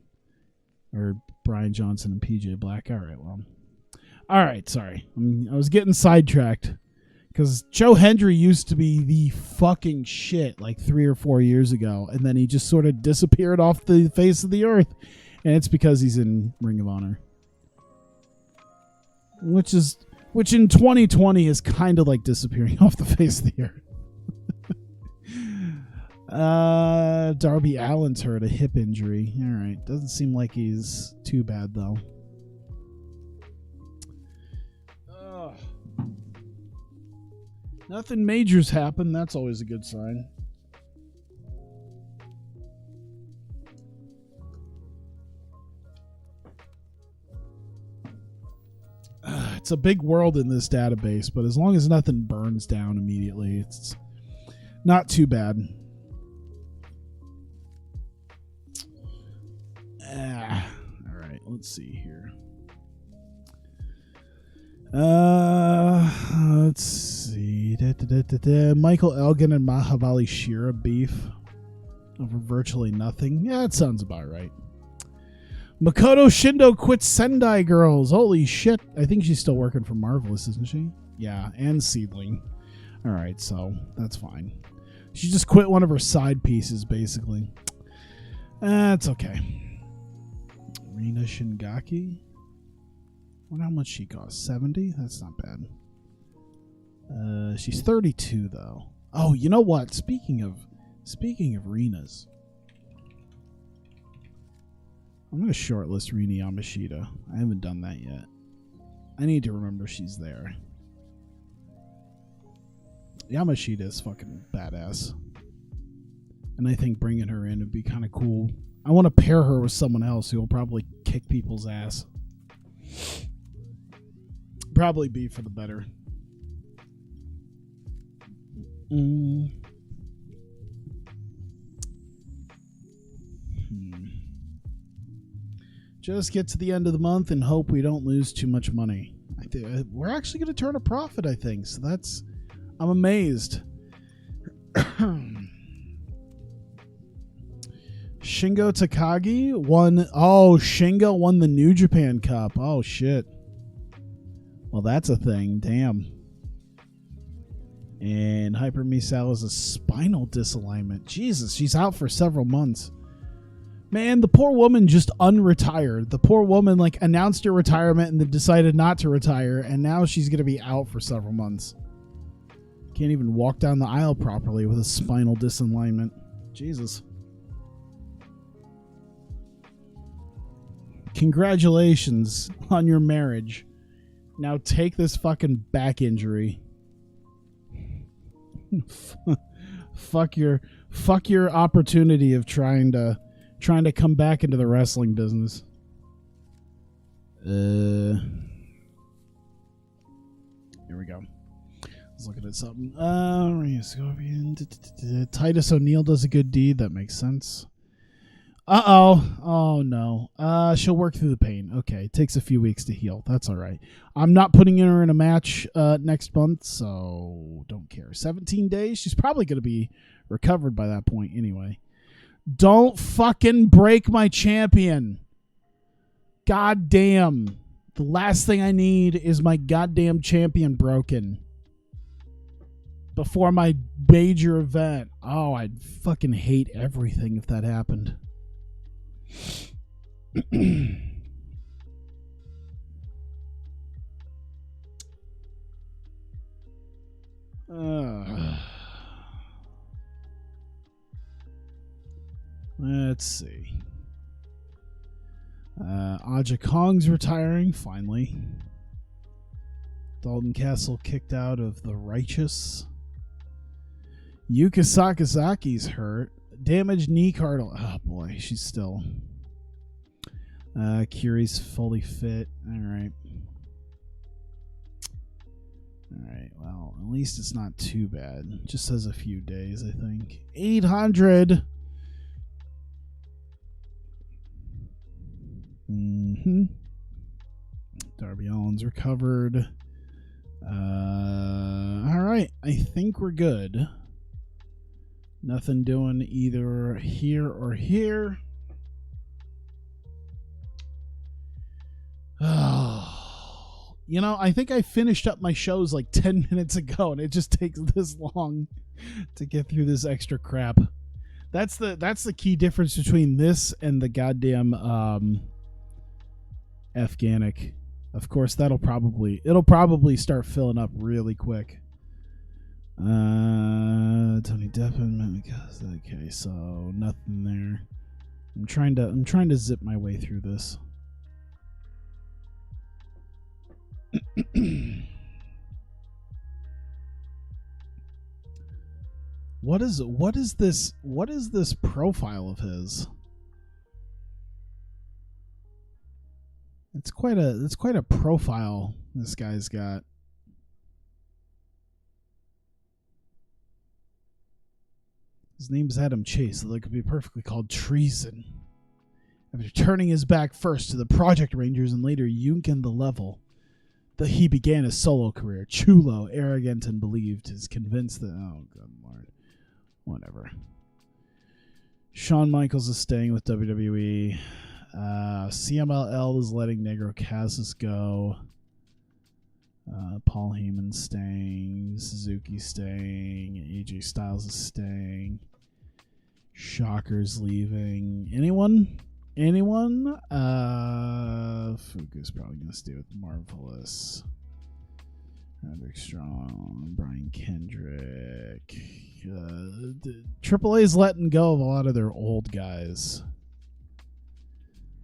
or Brian Johnson and PJ Black. All right, well. All right, sorry. I was getting sidetracked because Joe Hendry used to be the fucking shit like 3 or 4 years ago, and then he just sort of disappeared off the face of the earth, and it's because he's in Ring of Honor. Which in 2020 is kind of like disappearing off the face of the earth. Darby Allin's hurt a hip injury. All right, doesn't seem like he's too bad though. Nothing major's happened. That's always a good sign. It's a big world in this database, but as long as nothing burns down immediately, it's not too bad. All right, let's see here. Let's see. Michael Elgin and Mahabali Shira beef over virtually nothing. Yeah, that sounds about right. Makoto Shindo quits Sendai Girls. Holy shit. I think she's still working for Marvelous, isn't she? Yeah, and Seedling. All right, so that's fine. She just quit one of her side pieces, basically. That's okay. Rina Shingaki. I wonder how much she costs. 70? That's not bad. She's 32 though. Oh, you know what? Speaking of Rinas, I'm gonna shortlist Rina Yamashita. I haven't done that yet. I need to remember she's there. Yamashita is fucking badass, and I think bringing her in would be kind of cool. I want to pair her with someone else who will probably kick people's ass. Probably be for the better. Just get to the end of the month and hope we don't lose too much money. We're actually going to turn a profit, I think. So I'm amazed. Shingo Takagi won. Oh, Shingo won the New Japan Cup. Oh, shit. Well, that's a thing. Damn. And Hyper Misao is a spinal disalignment. Jesus, she's out for several months. Man, the poor woman just unretired. The poor woman like announced her retirement and then decided not to retire, and now she's going to be out for several months. Can't even walk down the aisle properly with a spinal disalignment. Jesus. Congratulations on your marriage. Now take this fucking back injury. Fuck your opportunity of trying to come back into the wrestling business. Here we go. Let's look at something. Scorpion. Titus O'Neil does a good deed. That makes sense. Oh no. She'll work through the pain. Okay, it takes a few weeks to heal. That's all right. I'm not putting her in a match next month, so don't care. 17 days. She's probably going to be recovered by that point anyway. Don't fucking break my champion. God damn. The last thing I need is my goddamn champion broken before my major event. Oh, I'd fucking hate everything if that happened. Let's see. Aja Kong's retiring, finally. Dalton Castle kicked out of the Righteous. Yuka Sakazaki's hurt. Damaged knee cartilage. Oh boy, she's still. Kiri's fully fit. Alright. Alright, well, at least it's not too bad. Just says a few days, I think. 800! Darby Allin's recovered. Alright, I think we're good. Nothing doing either here or here. Oh, you know, I think I finished up my shows like 10 minutes ago, and it just takes this long to get through this extra crap. That's the key difference between this and the goddamn Afghanic. Of course, it'll probably start filling up really quick. Tony Deppen. Okay, so nothing there. I'm trying to zip my way through this. What is this profile of his? It's quite a profile this guy's got. His name's Adam Chase, so that could be perfectly called treason. After turning his back first to the Project Rangers and later Yunkin the Level, he began his solo career. Chulo, arrogant and believed, is convinced that... Oh, good lord. Whatever. Shawn Michaels is staying with WWE. CMLL is letting Negro Casas go. Paul Heyman staying. Suzuki staying. AJ Styles is staying. Shocker's leaving. Anyone? Fuku's probably going to stay with Marvelous. Roderick Strong. Brian Kendrick. AAA's letting go of a lot of their old guys.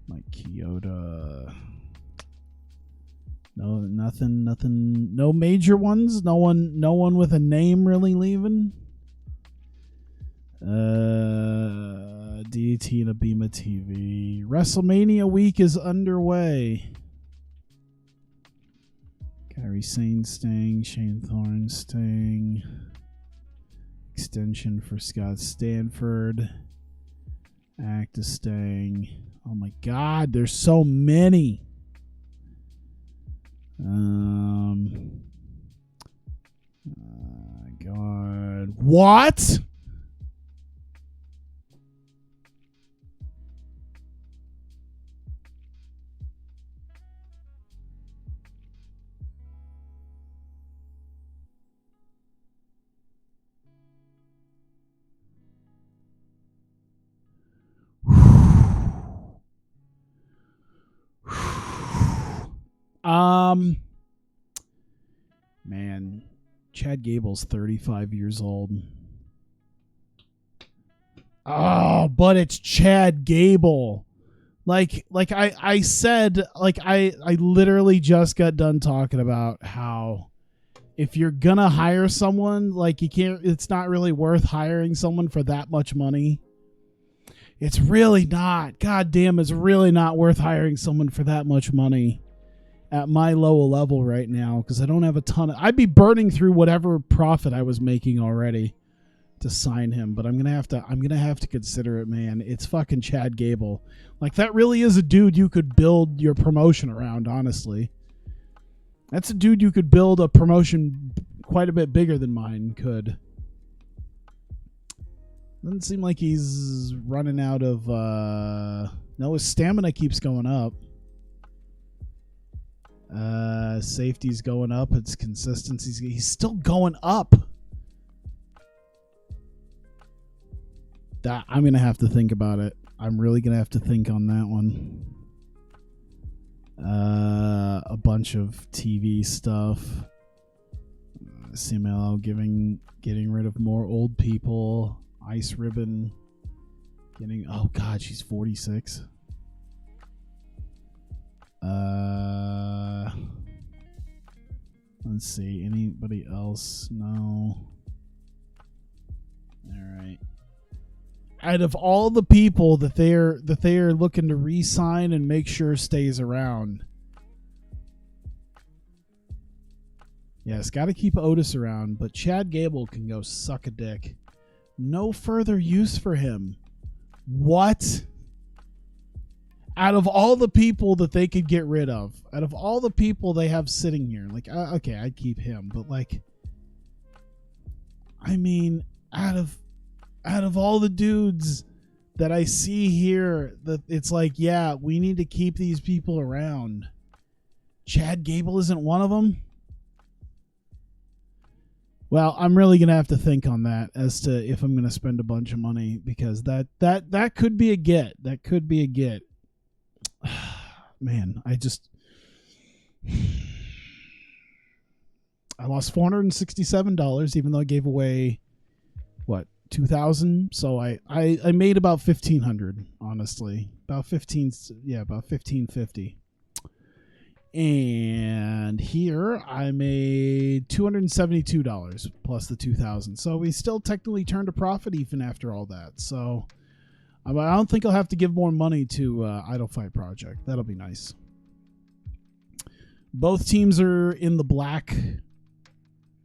Mike Chioda. No, nothing. No major ones. No one with a name really leaving. DT and Abima TV. WrestleMania week is underway. Kairi Sane staying. Shane Thorne staying. Extension for Scott Stanford. Act is staying. Oh my God, there's so many. God. What? Man, Chad Gable's 35 years old. Oh, but it's Chad Gable. Like I said, like I literally just got done talking about how if you're gonna hire someone, like it's not really worth hiring someone for that much money. It's really not. God damn, it's really not worth hiring someone for that much money at my low level right now, because I don't have a ton of, I'd be burning through whatever profit I was making already to sign him, but I'm gonna have to consider it, man. It's fucking Chad Gable. Like, that really is a dude you could build your promotion around, honestly. That's a dude you could build a promotion quite a bit bigger than mine could. Doesn't seem like he's running out of no, his stamina keeps going up. Safety's going up. It's consistency. He's still going up. That I'm gonna have to think about it. I'm really gonna have to think on that one. A bunch of TV stuff. CMLL getting rid of more old people. Ice Ribbon getting, oh god, she's 46. Let's see, anybody else? No. All right. Out of all the people that they are looking to re-sign and make sure stays around, yes, got to keep Otis around, but Chad Gable can go suck a dick. No further use for him. What? Out of all the people that they could get rid of, out of all the people they have sitting here, like, okay, I'd keep him, but like, I mean, out of all the dudes that I see here, that it's like, yeah, we need to keep these people around. Chad Gable isn't one of them. Well, I'm really gonna have to think on that as to if I'm gonna spend a bunch of money, because that could be a get. That could be a get. Man, I lost $467, even though I gave away what, 2,000. So I made about 1,500, honestly, about 1,550. And here I made $272 plus the 2,000. So we still technically turned a profit even after all that. So I don't think I'll have to give more money to Idolfight Project. That'll be nice. Both teams are in the black.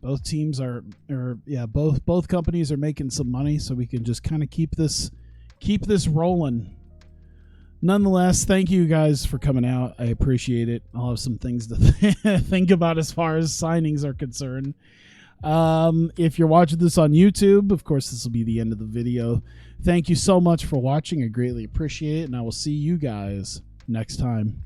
Both teams are both companies are making some money, so we can just kind of keep this rolling. Nonetheless, thank you guys for coming out. I appreciate it. I'll have some things to think about as far as signings are concerned. If you're watching this on YouTube, of course, this will be the end of the video. Thank you so much for watching. I greatly appreciate it, and I will see you guys next time.